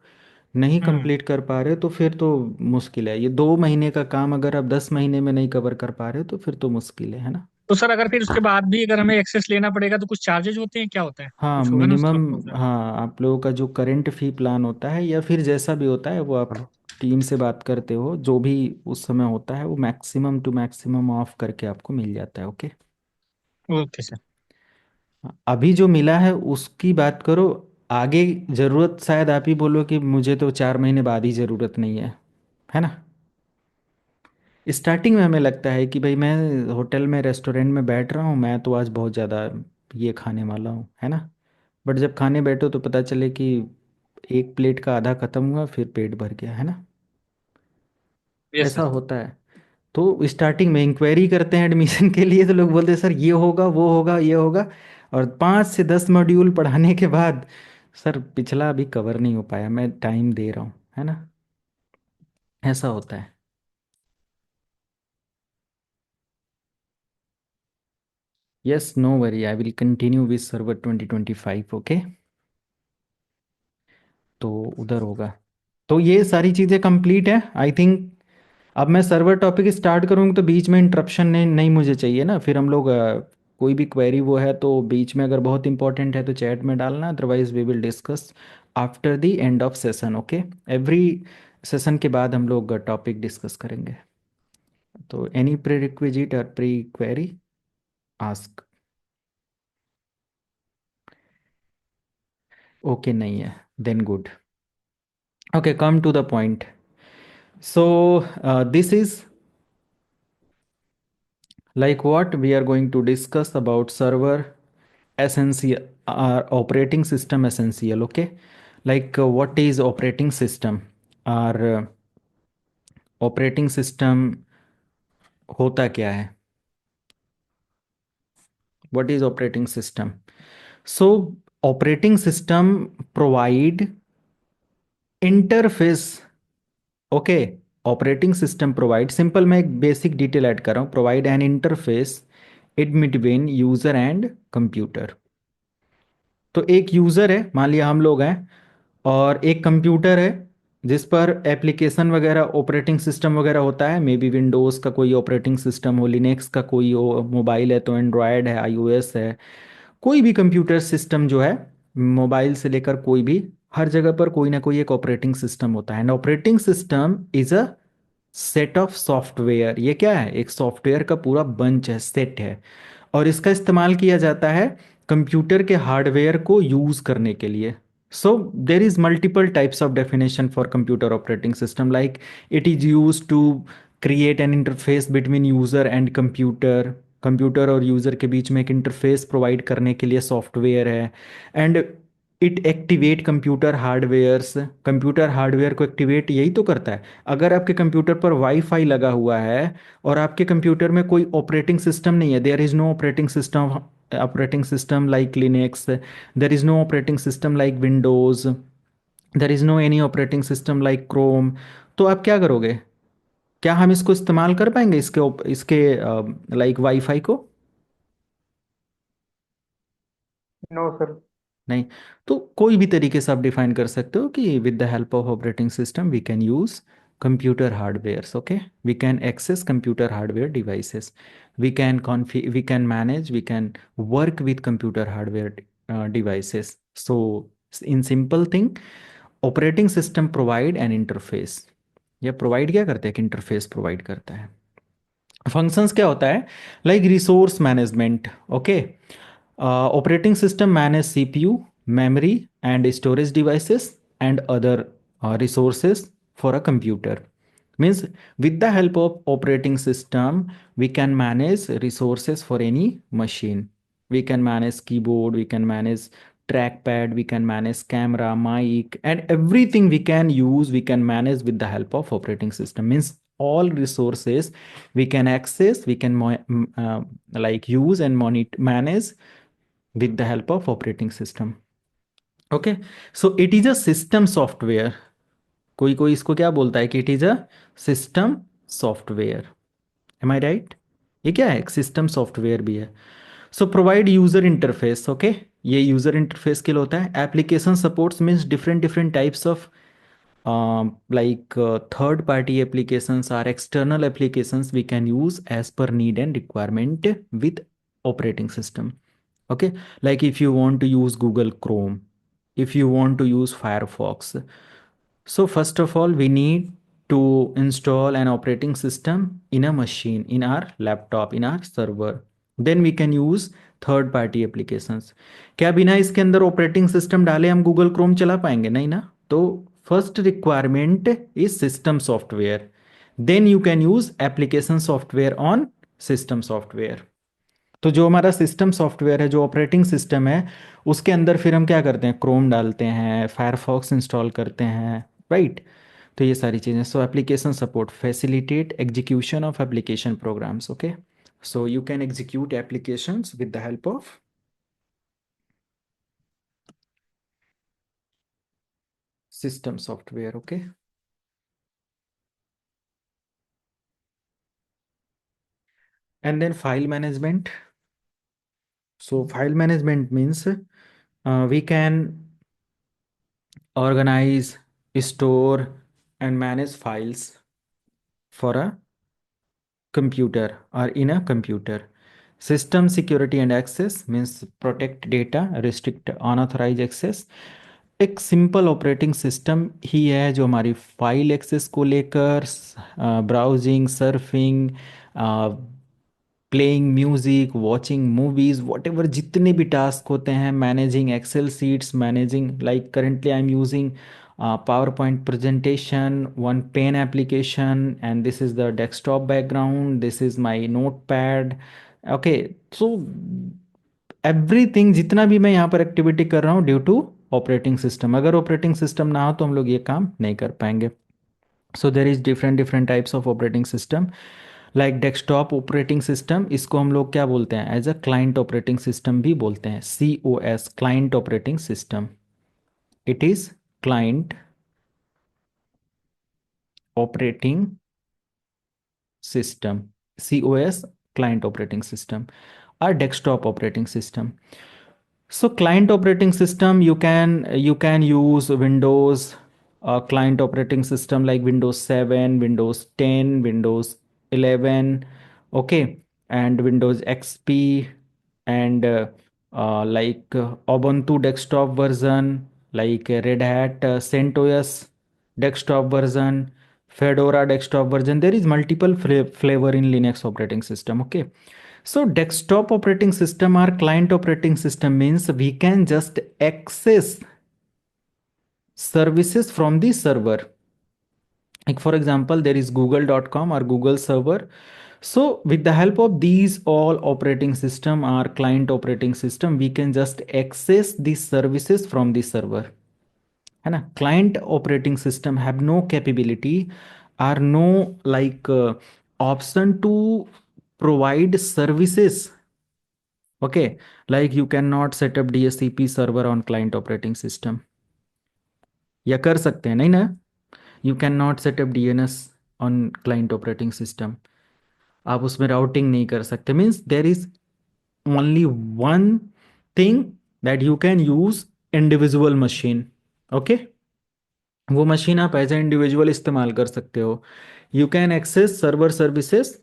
नहीं हम्म कंप्लीट कर पा रहे हो, तो फिर तो मुश्किल है। ये 2 महीने का काम अगर आप 10 महीने में नहीं कवर कर पा रहे हो तो फिर तो मुश्किल है ना। तो सर अगर फिर उसके बाद भी अगर हमें एक्सेस लेना पड़ेगा तो कुछ चार्जेस होते हैं, क्या होता है, हाँ, कुछ होगा ना उसका मिनिमम, प्रोसेस? हाँ, आप लोगों का जो करंट फी प्लान होता है या फिर जैसा भी होता है वो आप टीम से बात करते हो, जो भी उस समय होता है वो मैक्सिमम टू मैक्सिमम ऑफ करके आपको मिल जाता है। ओके। Okay sir. अभी जो मिला है उसकी बात करो। आगे ज़रूरत शायद आप ही बोलो कि मुझे तो 4 महीने बाद ही ज़रूरत नहीं है ना। स्टार्टिंग में हमें लगता है कि भाई मैं होटल में रेस्टोरेंट में बैठ रहा हूँ, मैं तो आज बहुत ज़्यादा ये खाने वाला हूँ, है ना। बट जब खाने बैठो तो पता चले कि एक प्लेट का आधा खत्म हुआ, फिर पेट भर गया, है ना। यस ऐसा सर। होता है। तो स्टार्टिंग में इंक्वायरी करते हैं एडमिशन के लिए, तो लोग बोलते हैं सर ये होगा वो होगा ये होगा, और 5 से 10 मॉड्यूल पढ़ाने के बाद सर पिछला अभी कवर नहीं हो पाया, मैं टाइम दे रहा हूँ, है ना। ऐसा होता है। Yes, no worry, I will continue with server 2025। Okay. तो उधर होगा। तो ये सारी चीज़ें कंप्लीट है आई थिंक। अब मैं सर्वर टॉपिक स्टार्ट करूँगा तो बीच में इंटरप्शन नहीं मुझे चाहिए ना, फिर हम लोग कोई भी क्वेरी वो है तो बीच में अगर बहुत इंपॉर्टेंट है तो चैट में डालना, otherwise we will discuss after the end of session. Okay. Every session के बाद हम लोग टॉपिक डिस्कस करेंगे। तो एनी प्री रिक्विजिट और प्री क्वेरी आस्क। ओके नहीं है, then good. Okay, come to the point. So this is like what we are going to discuss about server essential, operating system essential. Okay, like what is operating system, or operating system होता क्या है, what is operating system? So operating system provide interface. Okay, operating system provide, simple मैं एक basic detail add कर रहा हूँ, provide an interface in between user and computer. तो एक यूज़र है, मान लिया हम लोग हैं, और एक कंप्यूटर है जिस पर एप्लीकेशन वगैरह ऑपरेटिंग सिस्टम वगैरह होता है, मे बी विंडोज़ का कोई ऑपरेटिंग सिस्टम हो, लिनक्स का कोई हो, मोबाइल है तो एंड्रॉयड है, आईओएस है, कोई भी कंप्यूटर सिस्टम जो है, मोबाइल से लेकर कोई भी, हर जगह पर कोई ना कोई एक ऑपरेटिंग सिस्टम होता है। And operating system is a set of software. ये क्या है, एक सॉफ्टवेयर का पूरा बंच है, सेट है, और इसका इस्तेमाल किया जाता है कंप्यूटर के हार्डवेयर को यूज करने के लिए। So there is multiple types of definition for computer operating system, like it is use to create an interface between user and computer. Computer और यूजर के बीच में एक इंटरफेस प्रोवाइड करने के लिए सॉफ्टवेयर है। And it activate computer hardwares, computer hardware को एक्टिवेट यही तो करता है। अगर आपके कंप्यूटर पर वाईफाई लगा हुआ है और आपके कंप्यूटर में कोई ऑपरेटिंग सिस्टम नहीं है, there is no operating system like Linux, there is no operating system like Windows, there is no any operating system like Chrome, तो आप क्या करोगे? क्या हम इसको इस्तेमाल कर पाएंगे, इसके लाइक वाईफाई को? No sir. नहीं। तो कोई भी तरीके से आप डिफाइन कर सकते हो कि with the help of operating system we can use computer hardwares. Okay, we can access computer hardware devices, we can manage, we can work with computer hardware devices. So in simple thing, operating system provide an interface. या provide क्या करते हैं, कि interface provide करता है। Functions क्या होता है, like resource management. Okay, operating system manage CPU, memory, and storage devices and other resources for a computer. Means with the help of operating system, we can manage resources for any machine. We can manage keyboard, we can manage trackpad, we can manage camera, mic, and everything we can use, we can manage with the help of operating system. Means all resources we can access, we can like use and monitor, manage with the help of operating system. Okay, so it is a system software. कोई कोई इसको क्या बोलता है कि it is a system software. Am I right? ये क्या है? एक सिस्टम सॉफ्टवेयर भी है। So provide user interface. Okay, ये यूजर इंटरफेस के लिए होता है। Application supports means different different types of like third party applications are external applications we can use as per need and requirement with operating system. Okay, like if you want to use Google Chrome, if you want to use Firefox, so first of all we need to install an operating system in a machine, in our laptop, in our server, then we can use third party applications. क्या बिना इसके अंदर operating system डाले हम Google Chrome चला पाएंगे? नहीं ना। तो first requirement is system software, then you can use application software on system software. तो जो हमारा सिस्टम सॉफ्टवेयर है, जो ऑपरेटिंग सिस्टम है, उसके अंदर फिर हम क्या करते हैं? क्रोम डालते हैं, फायरफॉक्स इंस्टॉल करते हैं, राइट? तो ये सारी चीज़ें। सो application support facilitate execution of application programs. Okay, so you can execute applications with the help of system software. Okay, and then file management. So file management means we can organize, store and manage files for a computer or in a computer. System security and access means protect data, restrict unauthorized access. एक सिंपल ऑपरेटिंग सिस्टम ही है जो हमारी file access को लेकर browsing, surfing, playing music, watching movies, whatever जितने भी टास्क होते हैं, managing Excel sheets, managing like currently I am using PowerPoint presentation, one pen application, and this is the desktop background, this is my notepad. Okay, so everything जितना भी मैं यहाँ पर activity कर रहा हूँ ड्यू टू ऑपरेटिंग सिस्टम। अगर operating system ना हो तो हम लोग ये काम नहीं कर पाएंगे। So there is different different types of operating system. Like desktop operating system, इसको हम लोग क्या बोलते हैं? As a client operating system भी बोलते हैं, COS, client operating system. It is client operating system, COS, client operating system, or desktop operating system. So client operating system, you can use Windows client operating system like Windows 7, Windows 10, Windows 11, okay, and Windows XP, and Ubuntu desktop version, like Red Hat CentOS desktop version, Fedora desktop version. There is multiple flavor in Linux operating system. Okay, so desktop operating system or client operating system means we can just access services from the server. Like for example, there is google.com or Google server. So with the help of these all operating system or client operating system, we can just access these services from the server. है ना? Client operating system have no capability or no option to provide services. Okay, like you cannot set up DHCP server on client operating system. या कर सकते हैं? नहीं ना। You can not set up DNS on client operating system. आप उसमें routing नहीं कर सकते। Means there is only one thing that you can use, individual machine. Okay, वो मशीन आप एज ए इंडिविजुअल इस्तेमाल कर सकते हो। You can access server services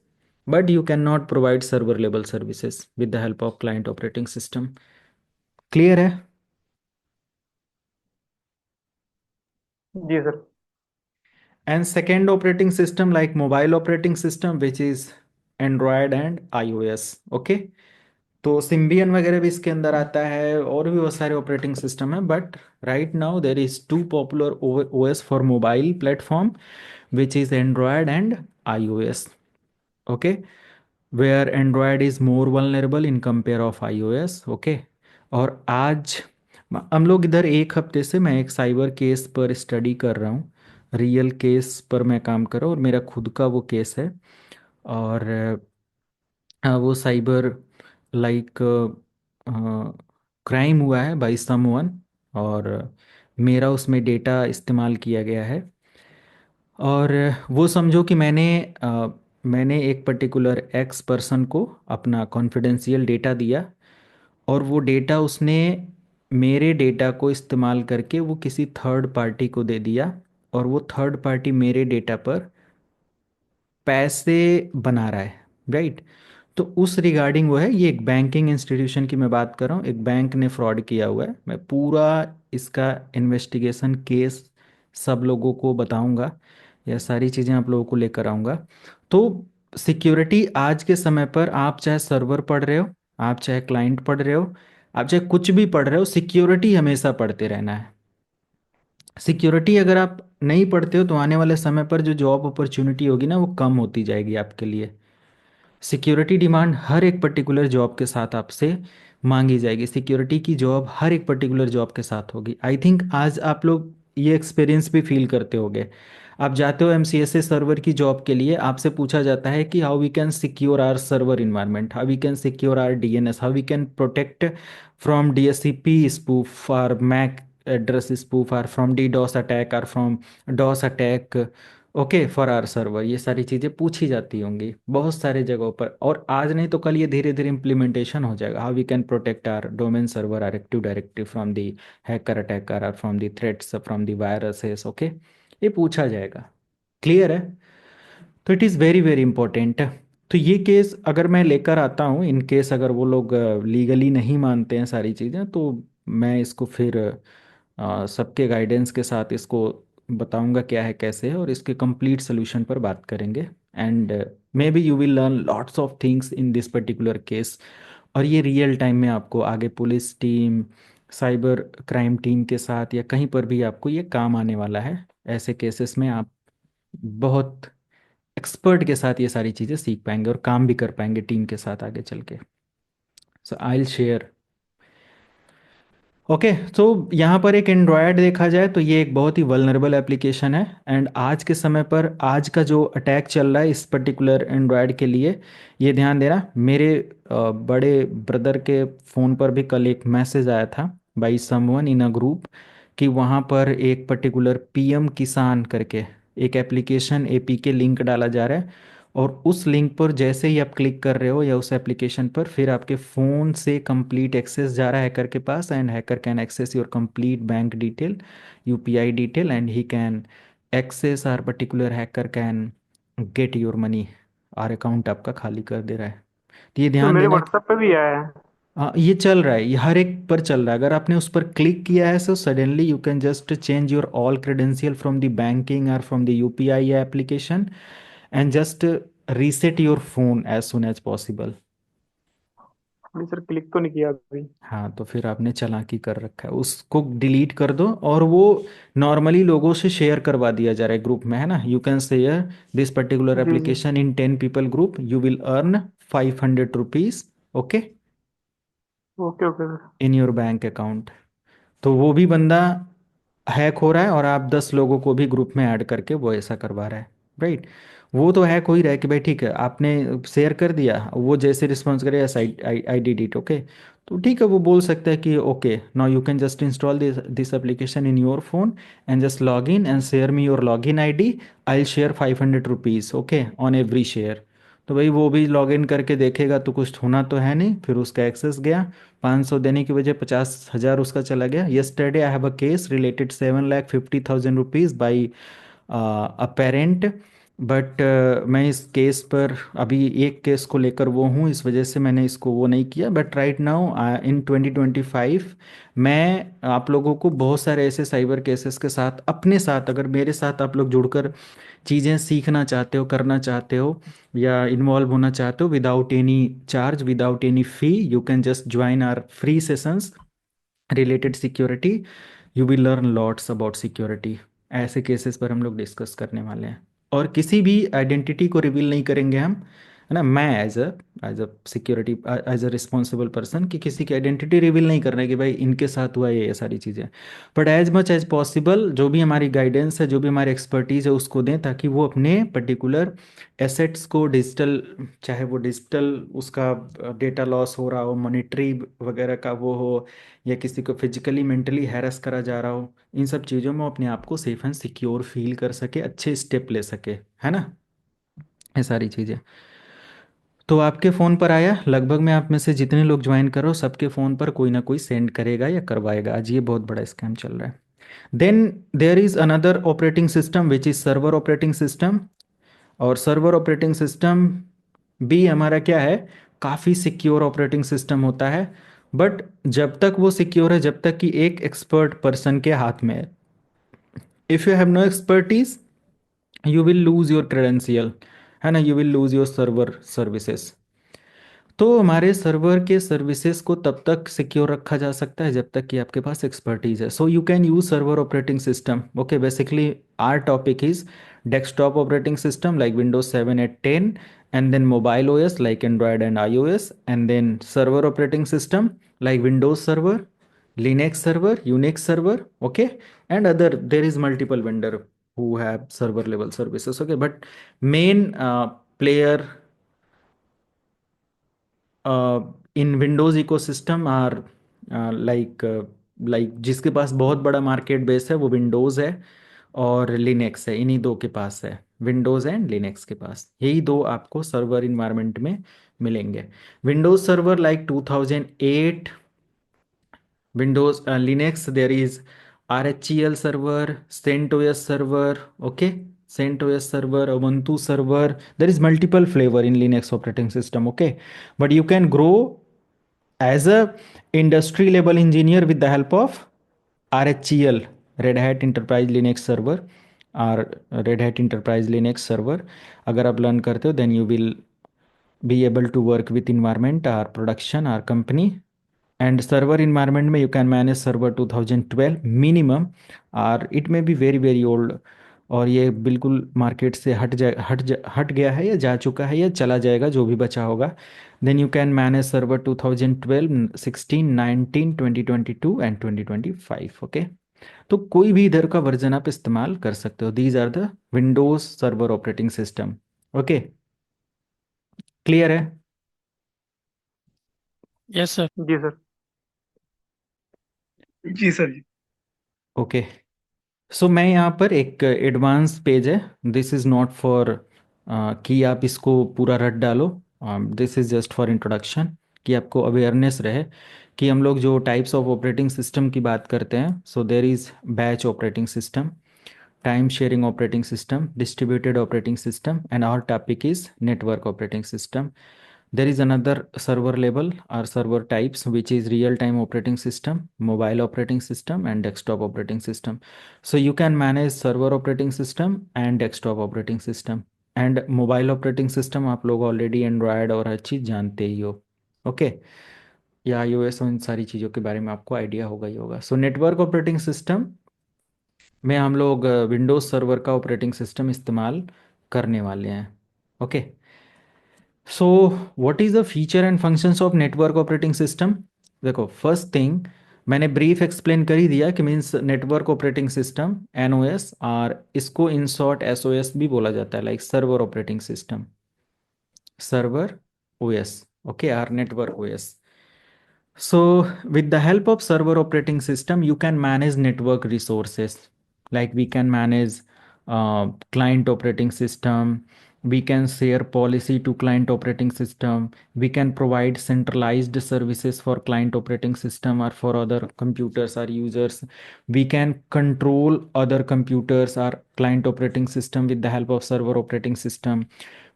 but you can not provide server level services with the help of client operating system. Clear है? जी sir. And second operating system like mobile operating system which is Android and iOS. Okay, तो Symbian वगैरह भी इसके अंदर आता है और भी बहुत सारे ऑपरेटिंग सिस्टम है, but right now there is two popular OS for mobile platform which is Android and iOS. Okay, where Android is more vulnerable in compare of iOS. Okay, और आज हम लोग इधर एक हफ्ते से मैं एक साइबर केस पर स्टडी कर रहा हूँ, रियल केस पर मैं काम कर रहा हूँ और मेरा खुद का वो केस है। और वो साइबर लाइक क्राइम हुआ है बाई समवन और मेरा उसमें डेटा इस्तेमाल किया गया है। और वो समझो कि मैंने एक पर्टिकुलर एक्स पर्सन को अपना कॉन्फिडेंशियल डेटा दिया, और वो डेटा उसने मेरे डेटा को इस्तेमाल करके वो किसी थर्ड पार्टी को दे दिया, और वो थर्ड पार्टी मेरे डेटा पर पैसे बना रहा है, राइट। तो उस रिगार्डिंग वो है, ये एक बैंकिंग इंस्टीट्यूशन की मैं बात कर रहा हूँ, एक बैंक ने फ्रॉड किया हुआ है। मैं पूरा इसका इन्वेस्टिगेशन केस सब लोगों को बताऊंगा, या सारी चीज़ें आप लोगों को लेकर आऊँगा। तो सिक्योरिटी आज के समय पर, आप चाहे सर्वर पढ़ रहे हो, आप चाहे क्लाइंट पढ़ रहे हो, आप चाहे कुछ भी पढ़ रहे हो, सिक्योरिटी हमेशा पढ़ते रहना है। सिक्योरिटी अगर आप नहीं पढ़ते हो तो आने वाले समय पर जो जॉब अपॉर्चुनिटी होगी ना, वो कम होती जाएगी आपके लिए। सिक्योरिटी डिमांड हर एक पर्टिकुलर जॉब के साथ आपसे मांगी जाएगी, सिक्योरिटी की जॉब हर एक पर्टिकुलर जॉब के साथ होगी। आई थिंक आज आप लोग ये एक्सपीरियंस भी फील करते होगे। आप जाते हो एमसीएसए सर्वर की जॉब के लिए, आपसे पूछा जाता है कि how we can secure our server environment, how we can secure our DNS, how we can protect from DSCP spoof और मैक एड्रेस स्पूफ और फ्रॉम डीडॉस अटैक और from DoS attack, okay, for our server. ये सारी चीज़ें पूछी जाती होंगी बहुत सारे जगहों पर, और आज नहीं तो कल ये धीरे धीरे इम्प्लीमेंटेशन हो जाएगा। How we can protect our domain server, or active directory from the hacker attacker, or from the threats, from the viruses, okay, ये पूछा जाएगा। क्लियर है? तो it is very very important. तो ये केस अगर मैं लेकर आता हूँ, इन केस अगर वो लोग लीगली नहीं मानते हैं सारी चीज़ें, तो मैं इसको फिर सबके गाइडेंस के साथ इसको बताऊंगा क्या है कैसे है, और इसके कंप्लीट सोल्यूशन पर बात करेंगे। And may be you will learn lots of things in this particular case. और ये रियल टाइम में आपको आगे police team, cyber crime team के साथ या कहीं पर भी आपको ये काम आने वाला है। ऐसे केसेस में आप बहुत एक्सपर्ट के साथ ये सारी चीज़ें सीख पाएंगे और काम भी कर पाएंगे टीम के साथ आगे चल के। सो आई विल शेयर। ओके, तो यहाँ पर एक एंड्रॉयड देखा जाए तो ये एक बहुत ही वल्नरेबल एप्लीकेशन है। एंड आज के समय पर आज का जो अटैक चल रहा है इस पर्टिकुलर एंड्रॉयड के लिए, ये ध्यान देना। मेरे बड़े ब्रदर के फ़ोन पर भी कल एक मैसेज आया था by someone in a group, कि वहाँ पर एक पर्टिकुलर पीएम किसान करके एक एप्लीकेशन एपीके लिंक डाला जा रहा है, और उस लिंक पर जैसे ही आप क्लिक कर रहे हो या उस एप्लीकेशन पर, फिर आपके फ़ोन से कंप्लीट एक्सेस जा रहा है हैकर के पास, and hacker can access your complete bank detail, UPI detail, and he can access or particular hacker can get your money. Or account आपका खाली कर दे रहा है। तो ये तो ध्यान मेरे देना कि व्हाट्सएप पे भी आया है। हाँ, ये चल रहा है, ये हर एक पर चल रहा है। अगर आपने उस पर क्लिक किया है, so suddenly you can just change your all credential from the banking और from the UPI application, and just reset your phone as soon as possible। नहीं सर, क्लिक तो नहीं किया अभी। हाँ, तो फिर आपने चालाकी कर रखा है, उसको डिलीट कर दो। और वो नॉर्मली लोगों से शेयर करवा दिया जा रहा है ग्रुप में, है ना। You can share this particular जी जी। Application in 10 people group, you will earn 500 rupees, okay, okay okay sir. In your bank account. तो वो भी बंदा हैक हो रहा है, और आप 10 लोगों को भी ग्रुप में ऐड करके वो ऐसा करवा रहा है, राइट। वो तो हैक हो ही रहा है कि भाई ठीक है आपने शेयर कर दिया, वो जैसे रिस्पॉन्स करे, yes I did it, okay. तो ठीक है, वो बोल सकता है कि okay now you can just install this application in your phone and just log in and share me your log in I D, I will share 500 rupees, okay, on every share. तो भाई वो भी log in करके देखेगा तो कुछ होना तो है नहीं, फिर उसका एक्सेस गया, 500 देने की वजह 50,000 उसका चला गया। Yesterday I have a case related 7,50,000 rupees by a parent, but मैं इस केस पर अभी एक केस को लेकर वो हूँ, इस वजह से मैंने इसको वो नहीं किया। बट राइट नाउ इन 2025 मैं आप लोगों को बहुत सारे ऐसे साइबर केसेस के साथ, अपने साथ अगर मेरे साथ आप लोग जुड़कर चीज़ें सीखना चाहते हो, करना चाहते हो, या इन्वॉल्व होना चाहते हो without any charge, without any fee, you can just join our free sessions related security. You will learn lots about security. ऐसे केसेस पर हम लोग डिस्कस करने वाले हैं, और किसी भी आइडेंटिटी को रिवील नहीं करेंगे हम। है ना, मैं as a security, as a responsible person, कि किसी की आइडेंटिटी रिवील नहीं करना है कि भाई इनके साथ हुआ ये सारी चीज़ें। But as much as possible जो भी हमारी गाइडेंस है, जो भी हमारी एक्सपर्टीज़ है, उसको दें, ताकि वो अपने पर्टिकुलर एसेट्स को डिजिटल, चाहे वो डिजिटल उसका डेटा लॉस हो रहा हो, मॉनिटरी वगैरह का वो हो, या किसी को फिजिकली मेंटली हैरेस करा जा रहा हो, इन सब चीज़ों में वो अपने आप को सेफ एंड सिक्योर फील कर सके, अच्छे स्टेप ले सके, है ना, ये सारी चीज़ें। तो आपके फ़ोन पर आया, लगभग में आप में से जितने लोग ज्वाइन करो सबके फ़ोन पर कोई ना कोई सेंड करेगा या करवाएगा। आज ये बहुत बड़ा स्कैम चल रहा है। Then there is another operating system which is server operating system. और सर्वर ऑपरेटिंग सिस्टम भी हमारा क्या है, काफ़ी सिक्योर ऑपरेटिंग सिस्टम होता है। बट जब तक वो सिक्योर है, जब तक कि एक एक्सपर्ट पर्सन के हाथ में है। If you have no expertise, you will lose your credentials, है ना, you will lose your server services. तो हमारे सर्वर के सर्विसेज को तब तक सिक्योर रखा जा सकता है जब तक कि आपके पास एक्सपर्टीज है। So you can use server operating system. Okay, basically our topic is desktop operating system like Windows 7, 8, 10, and then mobile OS like Android and iOS, and then server operating system like Windows Server, Linux Server, Unix Server, okay, and other, there is multiple vendor who have server level services, okay, but main player in Windows ecosystem are like like जिसके पास बहुत बड़ा market base है वो Windows है और Linux है, इन्हीं दो के पास है, विंडोज़ एंड लिनक्स के पास, यही दो आपको सर्वर इन्वायरमेंट में मिलेंगे। Windows server like 2008, Windows Linux, there is RHEL server, CentOS server, okay, CentOS server, Ubuntu server. There is multiple flavor in Linux operating system, okay, but you can grow as a industry level engineer with the help of RHEL, Red Hat Enterprise Linux Server, or Red Hat Enterprise Linux Server. अगर आप learn करते हो, then you will be able to work with environment or production or company. And server environment में you can manage server 2012 minimum, और it may be very very old, और ये बिल्कुल market से हट गया है, या जा चुका है, या चला जाएगा जो भी बचा होगा। Then you can manage server 2012, 16, 19, 2022 and 2025, okay. तो कोई भी इधर का वर्जन आप इस्तेमाल कर सकते हो। These are the Windows server operating system, okay, clear है? Yes sir. जी सर। जी सर जी। ओके, सो मैं यहाँ पर एक एडवांस पेज है, दिस इज़ नॉट फॉर कि आप इसको पूरा रट डालो, this is just for introduction, कि आपको अवेयरनेस रहे कि हम लोग जो टाइप्स ऑफ ऑपरेटिंग सिस्टम की बात करते हैं। So there is batch operating system, time sharing operating system, distributed operating system, and our topic is network operating system. There is another server level or server types, which is real time operating system, mobile operating system, and desktop operating system. So you can manage server operating system and desktop operating system, and mobile operating system आप लोग already Android और हर चीज़ जानते ही हो, okay, या iOS और इन सारी चीज़ों के बारे में आपको आइडिया होगा ही होगा। सो नेटवर्क ऑपरेटिंग सिस्टम में हम लोग विंडोज़ सर्वर का ऑपरेटिंग सिस्टम इस्तेमाल करने वाले हैं, okay. So what is the feature and functions of network operating system? देखो, फर्स्ट थिंग मैंने ब्रीफ एक्सप्लेन कर ही दिया कि means network operating system NOS, और इसको इन शॉर्ट SOS भी बोला जाता है, like server operating system, server OS, okay, or network OS. So with the help of server operating system, you can manage network resources. Like we can manage client operating system. We can share policy to client operating system. We can provide centralized services for client operating system or for other computers or users. We can control other computers or client operating system with the help of server operating system.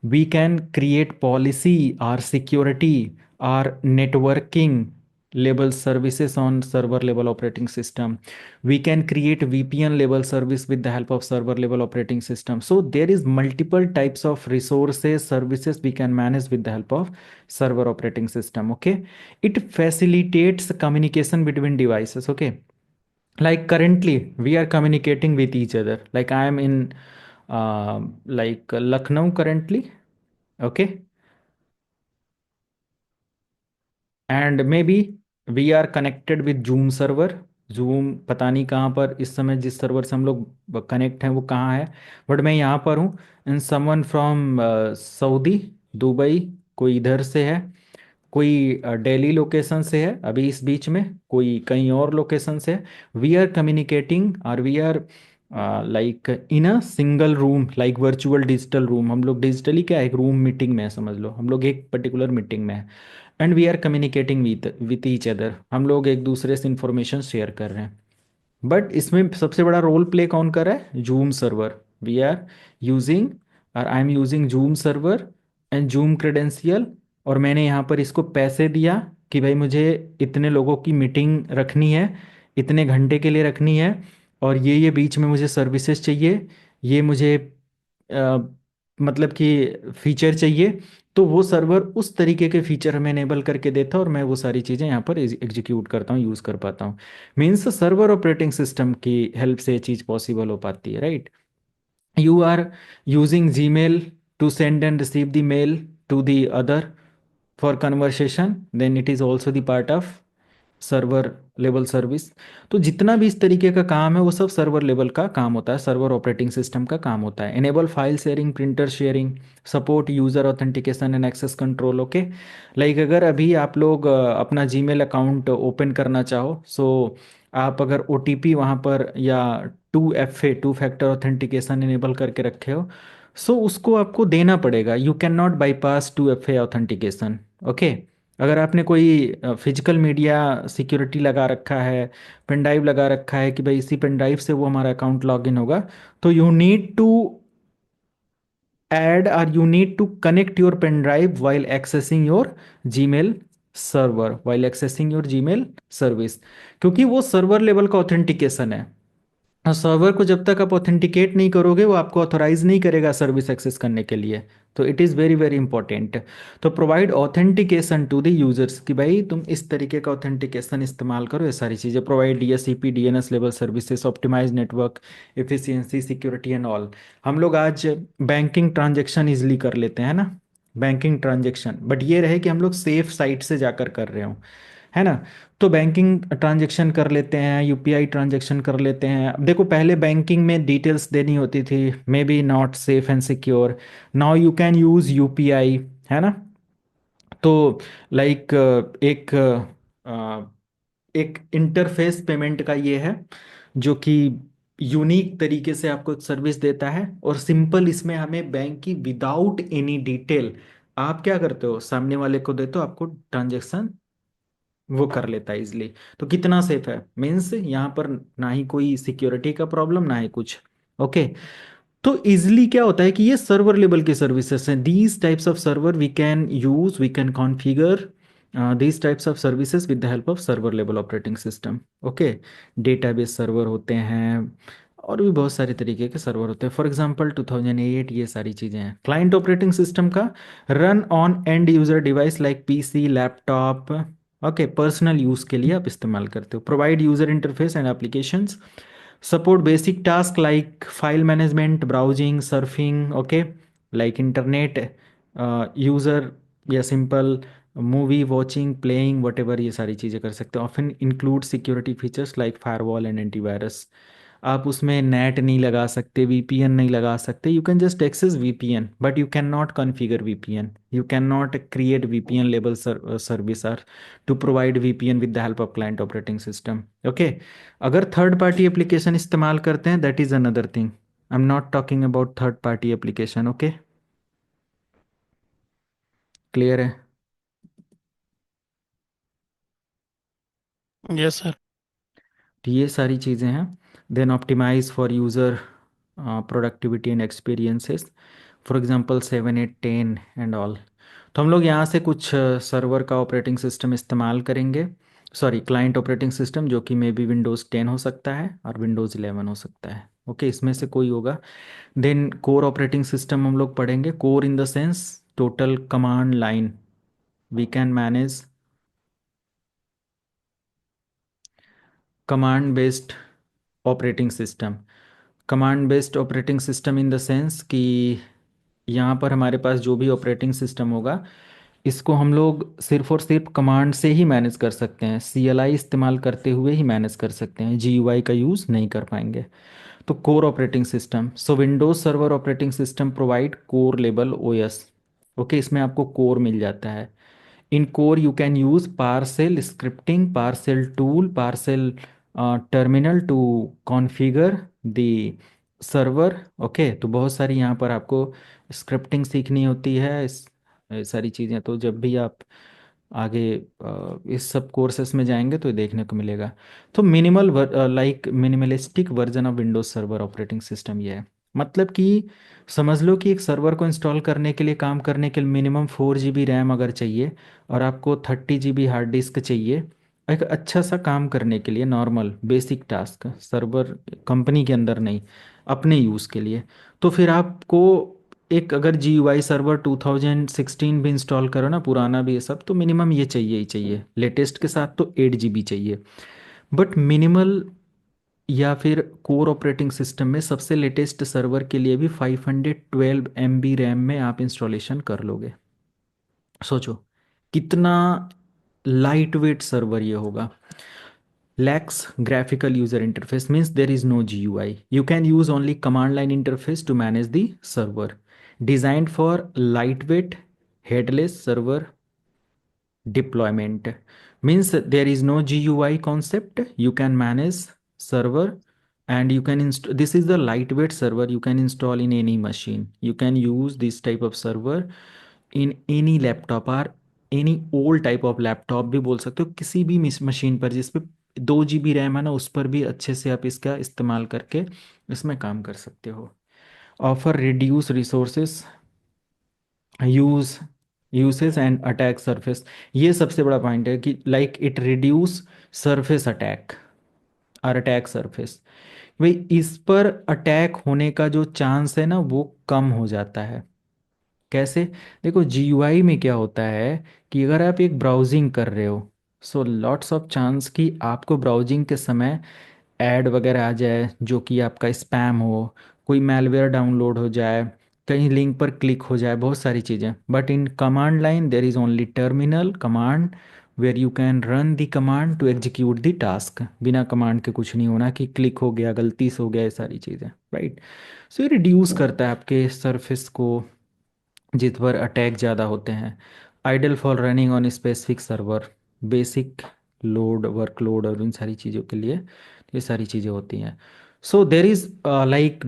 We can create policy or security or networking level services on server level operating system. We can create VPN level service with the help of server level operating system. So there is multiple types of resources, services we can manage with the help of server operating system, okay. It facilitates communication between devices, okay. Like currently we are communicating with each other, like I am in like Lucknow currently, okay, and maybe we are connected with Zoom server. Zoom पता नहीं कहाँ पर इस समय जिस server से हम लोग कनेक्ट हैं वो कहाँ है, बट मैं यहाँ पर हूँ। And someone from Saudi, Dubai, कोई इधर से है, कोई दिल्ली लोकेशन से है अभी इस बीच में, कोई कहीं और लोकेशन से है। वी आर कम्युनिकेटिंग और we are like in a single room, like virtual digital room. हम लोग डिजिटली क्या एक रूम मीटिंग में है, समझ लो हम लोग एक पर्टिकुलर मीटिंग में है। And we are communicating with each other, हम लोग एक दूसरे से इंफॉर्मेशन शेयर कर रहे हैं। बट इसमें सबसे बड़ा रोल प्ले कौन कर रहा है? Zoom server. We are using, और I am using Zoom server and Zoom credential. और मैंने यहाँ पर इसको पैसे दिया कि भाई मुझे इतने लोगों की मीटिंग रखनी है, इतने घंटे के लिए रखनी है, और ये बीच में मुझे सर्विसेज चाहिए, ये मुझे अ, मतलब कि फीचर चाहिए। तो वो सर्वर उस तरीके के फीचर हमें इनेबल करके देता है और मैं वो सारी चीज़ें यहाँ पर एग्जीक्यूट करता हूँ, यूज़ कर पाता हूँ। मीन्स सर्वर ऑपरेटिंग सिस्टम की हेल्प से ये चीज़ पॉसिबल हो पाती है, right? You are using Gmail to send and receive the mail to the other for conversation, then it is also the part of server level service. तो जितना भी इस तरीके का काम है वो सब सर्वर लेवल का काम होता है, सर्वर ऑपरेटिंग सिस्टम का काम होता है। Enable file sharing, printer sharing, support user authentication and access control. Okay, like अगर अभी आप लोग अपना जीमेल अकाउंट ओपन करना चाहो, सो आप अगर ओ टी पी वहाँ पर या 2FA, two factor authentication enable करके रखे हो, सो उसको आपको देना पड़ेगा। You can not bypass 2FA authentication. Okay, अगर आपने कोई फिजिकल मीडिया सिक्योरिटी लगा रखा है, पेन ड्राइव लगा रखा है कि भाई इसी पेन ड्राइव से वो हमारा अकाउंट लॉगिन होगा, तो यू नीड टू ऐड और you need to connect your pen drive while accessing your Gmail server, while accessing your Gmail service, क्योंकि वो सर्वर लेवल का ऑथेंटिकेशन है। सर्वर को जब तक आप ऑथेंटिकेट नहीं करोगे वो आपको ऑथोराइज नहीं करेगा सर्विस एक्सेस करने के लिए। तो it is very very important. तो provide authentication to the users कि भाई तुम इस तरीके का ऑथेंटिकेशन इस्तेमाल करो, ये सारी चीज़ें। Provide DSCP DNS level services, optimize network efficiency, security and all. हम लोग आज बैंकिंग ट्रांजेक्शन इजिली कर लेते हैं ना, बैंकिंग ट्रांजेक्शन, बट ये रहे कि हम लोग सेफ साइट से जाकर कर रहे हो, है ना? तो बैंकिंग ट्रांजेक्शन कर लेते हैं, UPI ट्रांजेक्शन कर लेते हैं। अब देखो पहले बैंकिंग में डिटेल्स देनी होती थी, may be not safe and secure. Now you can use UPI, है ना? तो लाइक एक इंटरफेस पेमेंट का ये है जो कि यूनिक तरीके से आपको एक सर्विस देता है, और सिंपल इसमें हमें बैंक की विदाउट एनी डिटेल, आप क्या करते हो सामने वाले को देते हो, आपको ट्रांजेक्शन वो कर लेता है इजिली। तो कितना सेफ है? मीन्स यहाँ पर ना ही कोई सिक्योरिटी का प्रॉब्लम, ना ही कुछ। ओके, तो इजिली क्या होता है कि ये सर्वर लेवल की सर्विसेज हैं। These types of server we can use, we can configure these types of services with the help of server level operating system. Okay, database server होते हैं और भी बहुत सारे तरीके के सर्वर होते हैं। फॉर एग्जांपल 2008 ये सारी चीज़ें हैं। क्लाइंट ऑपरेटिंग सिस्टम का run on and user device like PC, laptop. Okay, personal use के लिए आप इस्तेमाल करते हो। Provide user interface and applications, support basic tasks like file management, browsing, surfing, okay, like internet user, या simple movie watching, playing, whatever, ये सारी चीज़ें कर सकते हो। Often include security features like firewall and antivirus. आप उसमें नेट नहीं लगा सकते, VPN नहीं लगा सकते। You can just access VPN but you can not configure VPN, you can not create VPN लेबल service are to provide VPN with the help of client operating system. Okay, अगर third party application इस्तेमाल करते हैं that is another thing. I am not talking about third party application. Okay, clear है? Yes sir. तो ये सारी चीज़ें हैं। Then optimize for user productivity and experiences, for example 7, 8, 10 and all. तो हम लोग यहाँ से कुछ सर्वर का ऑपरेटिंग सिस्टम इस्तेमाल करेंगे, सॉरी क्लाइंट ऑपरेटिंग सिस्टम, जो कि मे बी विंडोज़ 10 हो सकता है और विंडोज़ 11 हो सकता है। ओके, इसमें से कोई होगा। देन कोर ऑपरेटिंग सिस्टम हम लोग पढ़ेंगे। Core in the sense total command line, we can manage command based operating system. Command based operating system in the sense कि यहाँ पर हमारे पास जो भी ऑपरेटिंग सिस्टम होगा इसको हम लोग सिर्फ और सिर्फ कमांड से ही मैनेज कर सकते हैं, CLI इस्तेमाल करते हुए ही मैनेज कर सकते हैं, GUI का यूज़ नहीं कर पाएंगे। तो core operating system, so Windows server operating system provide core level OS। Okay, इसमें आपको कोर मिल जाता है। In core, you can use PowerShell scripting, PowerShell tool, PowerShell terminal to configure the server। Okay, तो बहुत सारी यहाँ पर आपको स्क्रिप्टिंग सीखनी होती है, ये सारी चीज़ें तो जब भी आप आगे इस सब कोर्सेस में जाएंगे तो ये देखने को मिलेगा। तो minimalistic version of Windows server operating system ये है। मतलब कि समझ लो कि एक सर्वर को इंस्टॉल करने के लिए, काम करने के लिए मिनिमम 4 GB रैम अगर चाहिए, और आपको 30 GB हार्ड डिस्क चाहिए एक अच्छा सा काम करने के लिए, normal basic task, server company के अंदर नहीं, अपने यूज़ के लिए, तो फिर आपको एक, अगर GUI सर्वर 2016 भी इंस्टॉल करो ना, पुराना भी, ये सब तो मिनिमम ये चाहिए ही चाहिए, लेटेस्ट के साथ तो 8 GB चाहिए। बट मिनिमल या फिर कोर ऑपरेटिंग सिस्टम में सबसे लेटेस्ट सर्वर के लिए भी 512 MB रैम में आप इंस्टॉलेशन कर लोगे। सोचो कितना लाइट वेट सर्वर ये होगा। Lacks graphical user interface means there is no GUI. You can use only command line interface to manage the server. Designed for lightweight headless server deployment means there is no GUI concept. You can manage server, and you can install, this is the lightweight server you can install in any machine. You can use this type of server in any laptop, or any old type of laptop भी बोल सकते हो, किसी भी machine पर जिस पे 2 GB RAM है ना, उस पर भी अच्छे से आप इसका इस्तेमाल करके इसमें काम कर सकते हो। Offer reduce resources use uses and attack surface, ये सबसे बड़ा पॉइंट है कि like it reduce surface attack और अटैक सरफेस, भाई इस पर अटैक होने का जो चांस है ना वो कम हो जाता है। कैसे? देखो GUI में क्या होता है कि अगर आप एक ब्राउजिंग कर रहे हो, सो लॉट्स ऑफ चांस कि आपको ब्राउजिंग के समय ऐड वगैरह आ जाए जो कि आपका स्पैम हो, कोई मैलवेयर डाउनलोड हो जाए, कहीं लिंक पर क्लिक हो जाए, बहुत सारी चीज़ें। But in command line there is only terminal command where you can run the command to execute the task. बिना कमांड के कुछ नहीं होना कि क्लिक हो गया, गलती से हो गया, ये सारी चीज़ें, राइट। सो ये रिड्यूस करता है आपके सरफेस को जिस पर अटैक ज़्यादा होते हैं। Ideal for running on specific server, basic load, workload और उन सारी चीज़ों के लिए ये सारी चीज़ें होती हैं। So there is like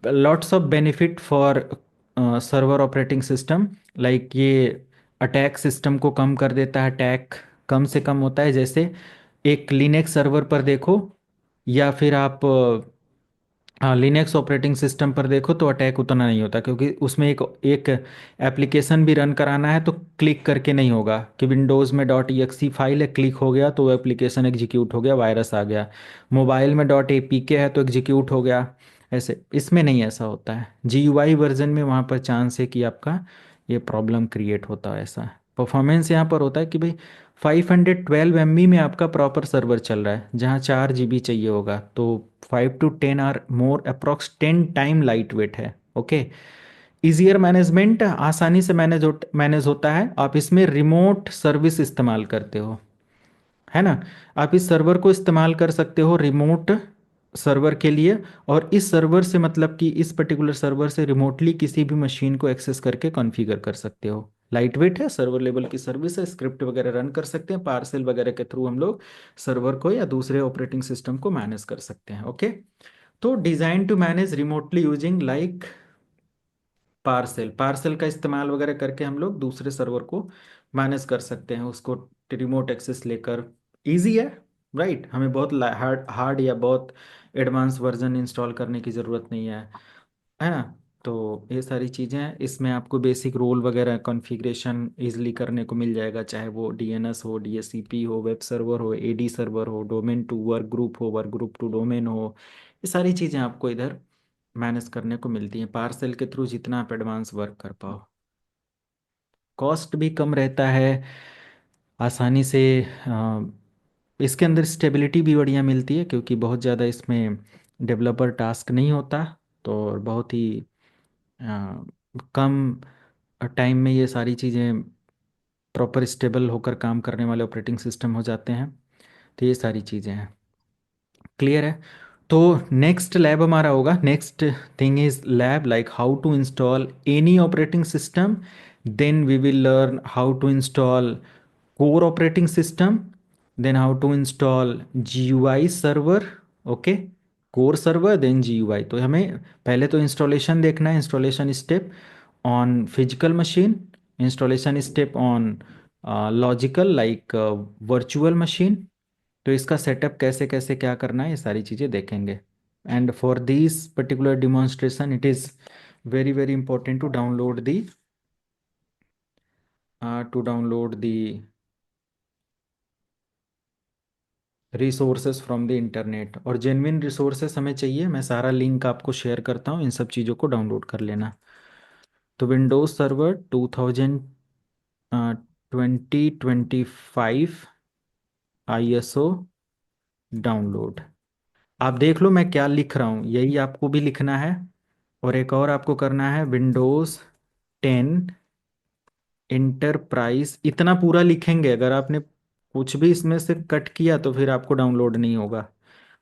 lots of benefit for server operating system, like ये अटैक सिस्टम को कम कर देता है, अटैक कम से कम होता है। जैसे एक लिनक्स सर्वर पर देखो, या फिर आप हाँ लिनक्स ऑपरेटिंग सिस्टम पर देखो तो अटैक उतना नहीं होता, क्योंकि उसमें एक एक एप्लीकेशन भी रन कराना है तो क्लिक करके नहीं होगा कि विंडोज़ में .exe फाइल है, क्लिक हो गया तो वो एप्लीकेशन एग्जीक्यूट हो गया, वायरस आ गया। मोबाइल में .apk है तो एग्जीक्यूट हो गया। ऐसे इसमें नहीं ऐसा होता है। GUI वर्जन में वहाँ पर चांस है कि आपका ये प्रॉब्लम क्रिएट होता है। ऐसा परफॉर्मेंस यहाँ पर होता है कि भाई 512 MB में आपका प्रॉपर सर्वर चल रहा है, जहाँ 4 GB चाहिए होगा, तो 5 to 10 or more approx 10 time light weight है। ओके, इजियर मैनेजमेंट, आसानी से मैनेज होता है। आप इसमें रिमोट सर्विस इस्तेमाल करते हो, है ना। आप इस सर्वर को इस्तेमाल कर सकते हो रिमोट सर्वर के लिए, और इस सर्वर से मतलब कि इस पर्टिकुलर सर्वर से रिमोटली किसी भी मशीन को एक्सेस करके कॉन्फ़िगर कर सकते हो। लाइट वेट है, सर्वर लेवल की सर्विस है, स्क्रिप्ट वगैरह रन कर सकते हैं, पार्सल वगैरह के थ्रू हम लोग सर्वर को या दूसरे ऑपरेटिंग सिस्टम को मैनेज कर सकते हैं। ओके, तो design to manage remotely using like parcel, parcel का इस्तेमाल वगैरह करके हम लोग दूसरे सर्वर को मैनेज कर सकते हैं, उसको रिमोट एक्सेस लेकर। इजी है, राइट। हमें बहुत हार्ड हार्ड या बहुत एडवांस वर्जन इंस्टॉल करने की ज़रूरत नहीं है ना। तो ये सारी चीज़ें हैं, इसमें आपको बेसिक रोल वगैरह कॉन्फ़िगरेशन इजीली करने को मिल जाएगा, चाहे वो DNS हो, DHCP हो, वेब सर्वर हो, AD सर्वर हो, डोमेन टू वर्क ग्रुप हो, वर्क ग्रुप टू डोमेन हो, ये सारी चीज़ें आपको इधर मैनेज करने को मिलती हैं पार्सल के थ्रू, जितना आप एडवांस वर्क कर पाओ। कॉस्ट भी कम रहता है, आसानी से इसके अंदर स्टेबिलिटी भी बढ़िया मिलती है, क्योंकि बहुत ज़्यादा इसमें डेवलपर टास्क नहीं होता, तो और बहुत ही कम टाइम में ये सारी चीज़ें प्रॉपर स्टेबल होकर काम करने वाले ऑपरेटिंग सिस्टम हो जाते हैं। तो ये सारी चीज़ें हैं। क्लियर है? तो नेक्स्ट लैब हमारा होगा, next thing is lab like how to install any operating system, then we will learn how to install core operating system, then how to install GUI server, okay, core server then GUI। तो हमें पहले तो installation देखना है, installation step on physical machine, installation step on logical like virtual machine. तो इसका setup कैसे कैसे क्या करना है, ये सारी चीज़ें देखेंगे। And for this particular demonstration it is very very important to download the resources from the internet. और जेन्युइन रिसोर्सेज हमें चाहिए, मैं सारा लिंक आपको शेयर करता हूँ, इन सब चीज़ों को डाउनलोड कर लेना। तो विंडोज सर्वर 2025 ISO डाउनलोड। आप देख लो मैं क्या लिख रहा हूँ, यही आपको भी लिखना है। और एक और आपको करना है विंडोज 10 इंटरप्राइज, इतना पूरा लिखेंगे। अगर आपने कुछ भी इसमें से कट किया तो फिर आपको डाउनलोड नहीं होगा,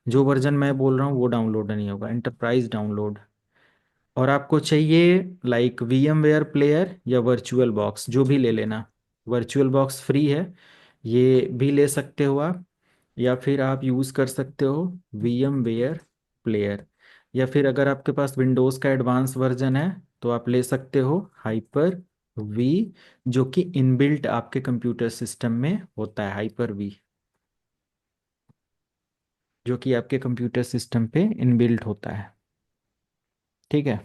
जो वर्जन मैं बोल रहा हूँ वो डाउनलोड नहीं होगा, एंटरप्राइज डाउनलोड। और आपको चाहिए लाइक VMware प्लेयर या वर्चुअल बॉक्स, जो भी ले लेना। वर्चुअल बॉक्स फ्री है, ये भी ले सकते हो आप, या फिर आप यूज़ कर सकते हो VMware प्लेयर। या फिर अगर आपके पास विंडोज़ का एडवांस वर्जन है तो आप ले सकते हो हाइपर वी, जो कि इनबिल्ट आपके कंप्यूटर सिस्टम में होता है। हाइपर वी जो कि आपके कंप्यूटर सिस्टम पे इनबिल्ट होता है। ठीक है?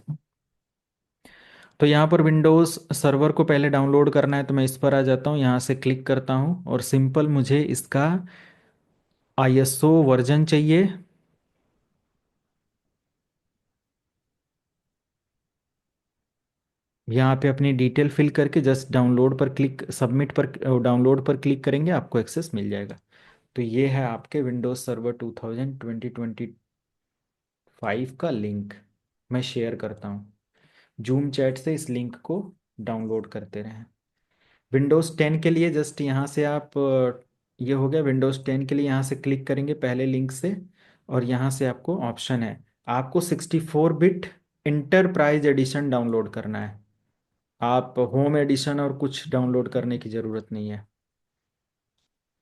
तो यहाँ पर विंडोज़ सर्वर को पहले डाउनलोड करना है, तो मैं इस पर आ जाता हूँ, यहाँ से क्लिक करता हूँ और सिंपल मुझे इसका ISO वर्जन चाहिए। यहाँ पे अपनी डिटेल फिल करके जस्ट डाउनलोड पर क्लिक, सबमिट पर, डाउनलोड पर क्लिक करेंगे, आपको एक्सेस मिल जाएगा। तो ये है आपके विंडोज़ सर्वर 2025 का लिंक, मैं शेयर करता हूँ। जूम चैट से इस लिंक को डाउनलोड करते रहें। विंडोज़ 10 के लिए जस्ट यहाँ से आप ये हो गया, विंडोज़ 10 के लिए यहाँ से क्लिक करेंगे पहले लिंक से, और यहाँ से आपको ऑप्शन है, आपको 64 बिट इंटरप्राइज एडिशन डाउनलोड करना है। आप होम एडिशन और कुछ डाउनलोड करने की ज़रूरत नहीं है,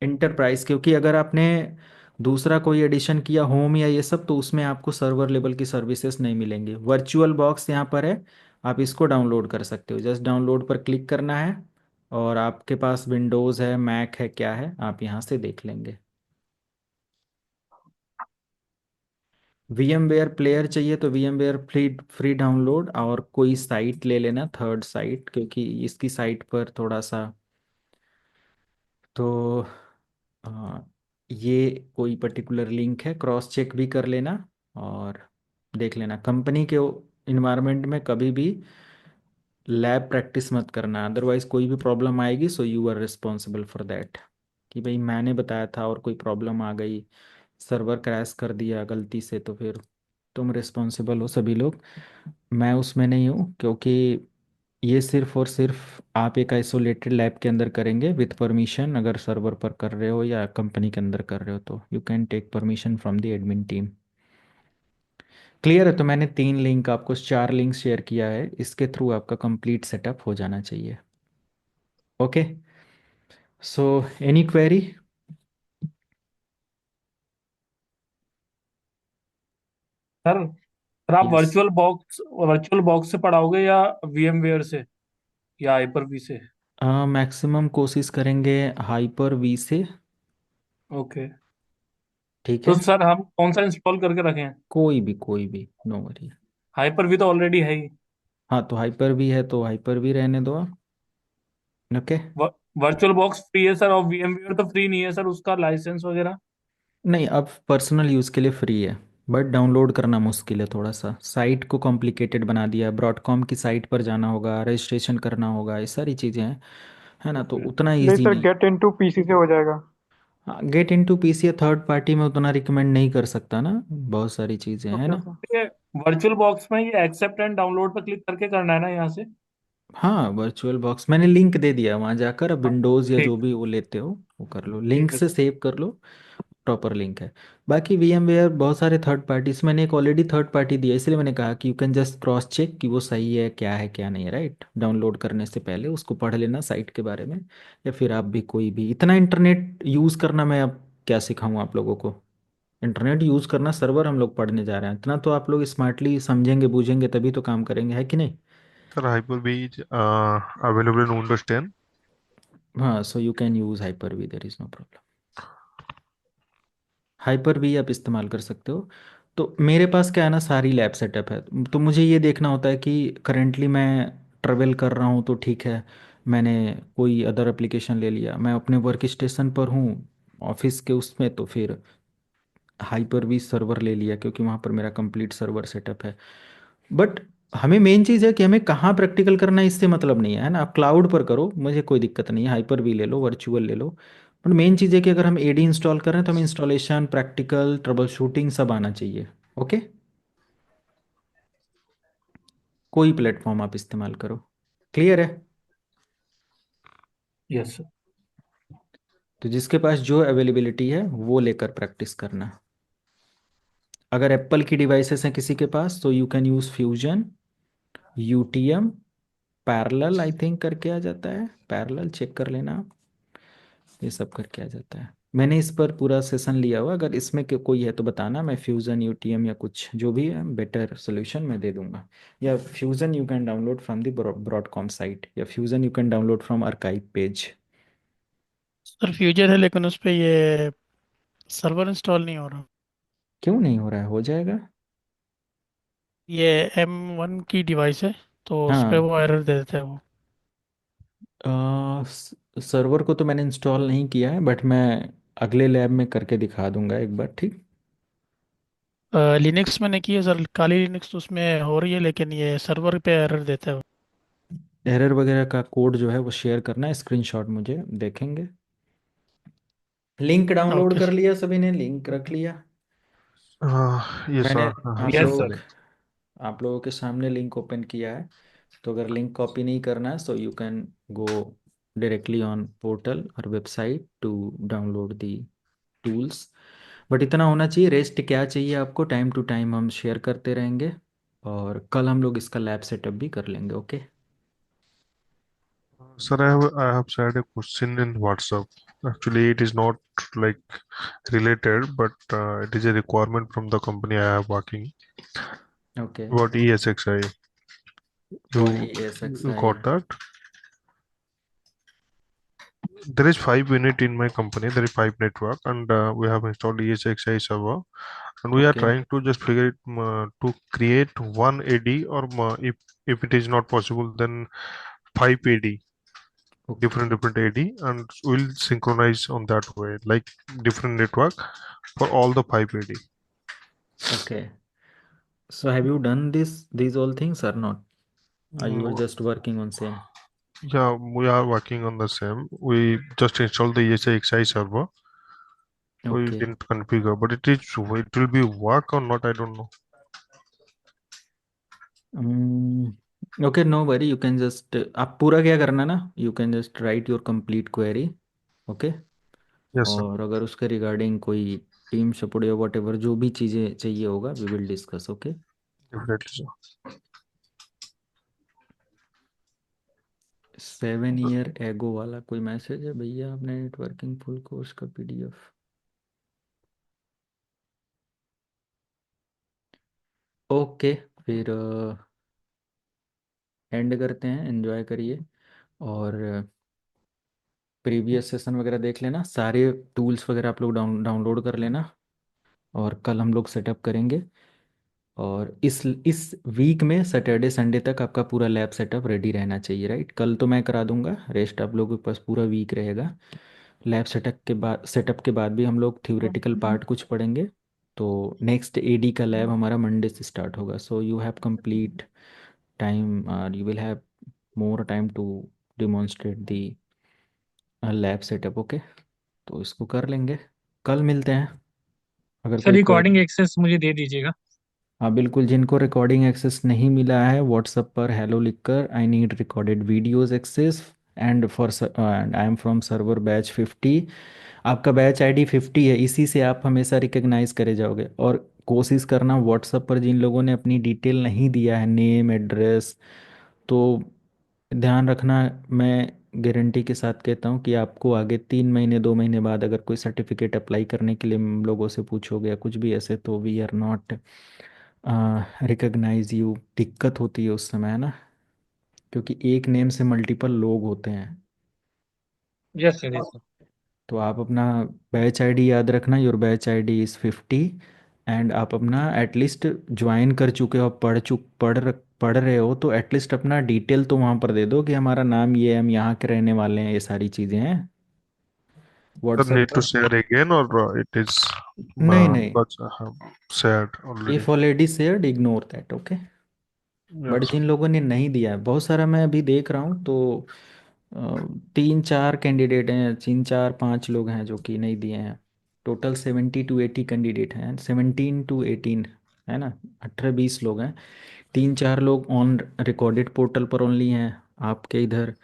इंटरप्राइज। क्योंकि अगर आपने दूसरा कोई एडिशन किया होम या ये सब, तो उसमें आपको सर्वर लेवल की सर्विसेज नहीं मिलेंगी। वर्चुअल बॉक्स यहाँ पर है, आप इसको डाउनलोड कर सकते हो, जस्ट डाउनलोड पर क्लिक करना है। और आपके पास विंडोज़ है, मैक है, क्या है, आप यहाँ से देख लेंगे। VMware प्लेयर चाहिए तो VMware फ्री फ्री डाउनलोड, और कोई साइट ले लेना, थर्ड साइट, क्योंकि इसकी साइट पर थोड़ा सा तो ये कोई पर्टिकुलर लिंक है, क्रॉस चेक भी कर लेना और देख लेना। कंपनी के इन्वायरमेंट में कभी भी लैब प्रैक्टिस मत करना, अदरवाइज कोई भी प्रॉब्लम आएगी so you are responsible for that. कि भाई मैंने बताया था और कोई प्रॉब्लम आ गई, सर्वर क्रैश कर दिया गलती से, तो फिर तुम रिस्पॉन्सिबल हो, सभी लोग। मैं उसमें नहीं हूँ, क्योंकि ये सिर्फ और सिर्फ आप एक आइसोलेटेड लैब के अंदर करेंगे विथ परमिशन। अगर सर्वर पर कर रहे हो या कंपनी के अंदर कर रहे हो तो you can take permission from the admin team. Clear है? तो मैंने 3 लिंक, आपको 4 लिंक शेयर किया है, इसके थ्रू आपका कंप्लीट सेटअप हो जाना चाहिए। Okay, so any query? Sir sir आप यस, वर्चुअल बॉक्स से पढ़ाओगे या VMware से या हाइपर-वी से? मैक्सिमम कोशिश करेंगे हाइपर वी से। ओके। ठीक तो है, सर हम कौन सा इंस्टॉल करके रखें? कोई भी नो वरी। हाइपर-वी तो ऑलरेडी है ही। हाँ, तो हाइपर वी है तो हाइपर वी रहने दो आप। ओके, वर्चुअल बॉक्स फ्री है सर, और VMware तो फ्री नहीं है सर, उसका लाइसेंस वगैरह। नहीं, अब पर्सनल यूज़ के लिए फ्री है, बट डाउनलोड करना मुश्किल है थोड़ा सा, साइट को कॉम्प्लिकेटेड बना दिया। ब्रॉडकॉम की साइट पर जाना होगा, रजिस्ट्रेशन करना होगा, ये सारी चीज़ें हैं, है ना, तो ओके। उतना नहीं इजी सर, नहीं। गेट इनटू पीसी से हो जाएगा। हाँ, गेट इनटू पीसी या थर्ड पार्टी में उतना रिकमेंड नहीं कर सकता ना, बहुत सारी चीज़ें हैं ओके ना। ओके। ये वर्चुअल बॉक्स में ये एक्सेप्ट एंड डाउनलोड पर क्लिक करके करना है ना यहाँ से? हाँ, वर्चुअल बॉक्स मैंने लिंक दे दिया, वहाँ जाकर अब विंडोज़ या ठीक जो भी वो लेते हो वो कर लो, ठीक लिंक है से सर। सेव कर लो। प्रॉपर लिंक है। बाकी VMware बहुत सारे थर्ड पार्टीज, मैंने एक ऑलरेडी थर्ड पार्टी दिया, इसलिए मैंने कहा कि you can just cross check कि वो सही है क्या नहीं है, राइट। डाउनलोड करने से पहले उसको पढ़ लेना साइट के बारे में। या फिर आप भी कोई भी इतना इंटरनेट यूज़ करना, मैं अब क्या सिखाऊं आप लोगों को। इंटरनेट यूज़ करना, सर्वर हम लोग पढ़ने जा रहे हैं, इतना तो आप लोग स्मार्टली समझेंगे बूझेंगे तभी तो काम करेंगे, है कि नहीं। Sir, Hyper-V is available in Windows 10. हाँ, so you can use Hyper V, there is no problem. Hyper भी आप इस्तेमाल कर सकते हो। तो मेरे पास क्या है ना, सारी लैब सेटअप है, तो मुझे ये देखना होता है कि करेंटली मैं ट्रेवल कर रहा हूँ तो ठीक है, मैंने कोई अदर एप्लीकेशन ले लिया, मैं अपने वर्क स्टेशन पर हूँ ऑफिस के उसमें, तो फिर हाइपर भी सर्वर ले लिया क्योंकि वहाँ पर मेरा कंप्लीट सर्वर सेटअप है। बट हमें मेन चीज़ है कि हमें कहाँ प्रैक्टिकल करना है, इससे मतलब नहीं है ना, आप क्लाउड पर करो, मुझे कोई दिक्कत नहीं है, हाइपर भी ले लो, वर्चुअल ले लो। बट मेन चीज़ है कि अगर हम AD इंस्टॉल कर रहे हैं तो हमें इंस्टॉलेशन, प्रैक्टिकल, ट्रबल शूटिंग सब आना चाहिए। ओके, कोई प्लेटफॉर्म आप इस्तेमाल करो। क्लियर है। Yes sir. तो जिसके पास जो अवेलेबिलिटी है वो लेकर प्रैक्टिस करना। अगर एप्पल की डिवाइसेस हैं किसी के पास तो you can use fusion, UTM, parallel I think करके आ जाता है, पैरेलल चेक कर लेना आप। ये सब करके आ जाता है। मैंने इस पर पूरा सेशन लिया हुआ, अगर इसमें कोई है तो बताना, मैं फ्यूज़न, UTM या कुछ जो भी है बेटर सोल्यूशन मैं दे दूंगा। या fusion you can download from the Broadcom site, या fusion you can download from archive page. Sir fusion है लेकिन उस पे ये सर्वर इंस्टॉल नहीं हो रहा। क्यों नहीं हो रहा है, हो जाएगा। ये M1 की डिवाइस है तो उस पे हाँ, वो एरर दे देता है वो। सर्वर को तो मैंने इंस्टॉल नहीं किया है, बट मैं अगले लैब में करके दिखा दूंगा एक बार, ठीक। लिनक्स मैंने की है सर, काली लिनक्स तो उसमें हो रही है लेकिन ये सर्वर पे एरर देता है वो। एरर वगैरह का कोड जो है वो शेयर करना है, स्क्रीनशॉट मुझे देखेंगे। लिंक डाउनलोड ओके कर सर। लिया सभी ने, लिंक रख लिया। Yes, मैंने sir. I have आप यस shared the लोग सर। link. आप लोगों के सामने लिंक ओपन किया है। तो अगर लिंक कॉपी नहीं करना है, so you can go directly on portal और website to download the tools. But इतना होना चाहिए, रेस्ट क्या चाहिए आपको, टाइम टू टाइम हम शेयर करते रहेंगे। और कल हम लोग इसका लैब सेटअप भी कर लेंगे, okay. Sir, I have shared a question in WhatsApp. Actually, it is not like related, but it is a requirement from the company I am working okay. about ESXi. और You you ESXi। got that? There is 5 unit in my company. There is 5 network, and we have installed ESXi server, and we are okay. trying to just figure it to create one AD, or if it is not possible, then 5 AD, okay. different AD, and we'll synchronize on that way, like different network for all the 5 AD. Okay, so have you done these all things or not? Are you Mm, just working on same? yeah, we are working on the same. We just installed the ESXi server. We okay. didn't configure, but it will be work or not, I don't know. Okay, no worry, you can just, आप पूरा क्या करना ना, you can just write your complete query. Okay. Yes, sir. और अगर उसके regarding कोई team support या वट एवर जो भी चीज़ें चाहिए होगा, we will discuss, okay. Definitely, sir. 7 year ago वाला कोई मैसेज है भैया, आपने नेटवर्किंग फुल कोर्स का PDF। ओके, फिर एंड करते हैं, एंजॉय करिए। और प्रीवियस सेशन वगैरह देख लेना, सारे टूल्स वगैरह आप लोग डाउनलोड कर लेना। और कल हम लोग सेटअप करेंगे। और इस वीक में सैटरडे संडे तक आपका पूरा लैब सेटअप रेडी रहना चाहिए, राइट। कल तो मैं करा दूंगा, रेस्ट आप लोगों के पास पूरा वीक रहेगा। लैब सेटअप के बाद भी हम लोग थ्योरेटिकल पार्ट कुछ पढ़ेंगे। तो नेक्स्ट AD का लैब हमारा मंडे से स्टार्ट होगा, so you have complete time, और you will have more time to demonstrate the lab setup, okay. तो इसको कर लेंगे, कल मिलते हैं। अगर सर कोई रिकॉर्डिंग क्वेरी। एक्सेस मुझे दे दीजिएगा। हाँ बिल्कुल, जिनको रिकॉर्डिंग एक्सेस नहीं मिला है व्हाट्सएप पर हेलो लिखकर I need recorded videos access and for and I am from server batch 50। आपका बैच आईडी 50 है, इसी से आप हमेशा रिकग्नाइज करे जाओगे। और कोशिश करना व्हाट्सएप पर जिन लोगों ने अपनी डिटेल नहीं दिया है, नेम एड्रेस, तो ध्यान रखना। मैं गारंटी के साथ कहता हूँ कि आपको आगे 3 महीने 2 महीने बाद अगर कोई सर्टिफिकेट अप्लाई करने के लिए लोगों से पूछोगे या कुछ भी ऐसे, तो we are not recognize you. दिक्कत होती है उस समय, है ना, क्योंकि एक नेम से मल्टीपल लोग होते हैं। Yes sir, yes sir. तो आप अपना बैच आईडी याद रखना, your batch ID is 50। And आप अपना एटलीस्ट ज्वाइन कर चुके हो, पढ़ रहे हो, तो एटलीस्ट अपना डिटेल तो वहाँ पर दे दो कि हमारा नाम ये है, हम यहाँ के रहने वाले हैं, ये सारी चीज़ें हैं Sir, व्हाट्सएप need to पर। share again or it is नहीं नहीं, but I have shared already. If already shared ignore that, okay. But Yes. जिन लोगों ने नहीं दिया है, बहुत सारा मैं अभी देख रहा हूँ, तो 3 4 कैंडिडेट हैं, 3 4 5 लोग हैं जो कि नहीं दिए हैं। टोटल 70 to 80 कैंडिडेट हैं, 17 to 18, है ना, 18 20 लोग हैं। 3 4 लोग ऑन रिकॉर्डेड पोर्टल पर ओनली हैं। आपके इधर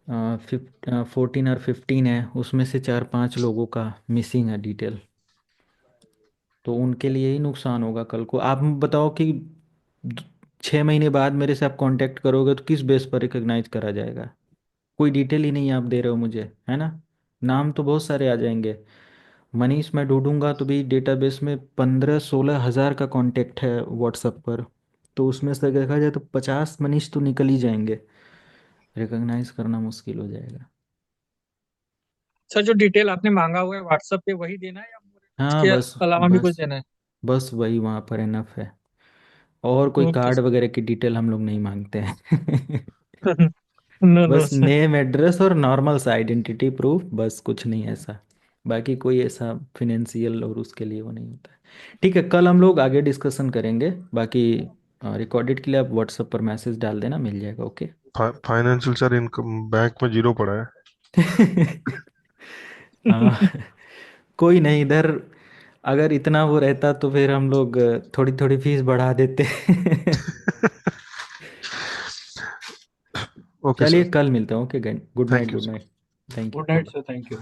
14 और 15 है, उसमें से 4 5 लोगों का मिसिंग है डिटेल। तो उनके लिए ही नुकसान होगा कल को। आप बताओ कि 6 महीने बाद मेरे से आप कांटेक्ट करोगे तो किस बेस पर रिकॉग्नाइज करा जाएगा? कोई डिटेल ही नहीं आप दे रहे हो मुझे, है ना। नाम तो बहुत सारे आ जाएंगे। मनीष मैं ढूंढूंगा तो भी डेटाबेस में 15 16 हज़ार का कांटेक्ट है व्हाट्सएप पर। तो उसमें से देखा जाए तो 50 मनीष तो निकल ही जाएंगे। रिकॉग्नाइज करना मुश्किल हो जाएगा। सर जो डिटेल आपने मांगा हुआ है व्हाट्सएप पे वही देना है या हाँ इसके बस अलावा भी कुछ बस देना है? बस वही वहाँ पर इनफ है। और कोई ओके कार्ड सर। वगैरह की डिटेल हम लोग नहीं मांगते हैं। नो नो बस सर। नेम एड्रेस और नॉर्मल सा आइडेंटिटी प्रूफ, बस कुछ नहीं ऐसा। बाकी कोई ऐसा फिनेंशियल और उसके लिए वो नहीं होता है। ठीक है, कल हम लोग आगे डिस्कशन करेंगे। बाकी रिकॉर्डेड के लिए आप व्हाट्सएप पर मैसेज डाल देना, मिल जाएगा, okay. Financial sir income bank में जीरो पड़ा है. हाँ, कोई नहीं इधर। अगर इतना वो रहता तो फिर हम लोग थोड़ी थोड़ी फीस बढ़ा देते। Okay, sir. चलिए कल मिलते हैं, okay. Good Thank night, you, good sir. Night. Thank good you. Night sir, thank you.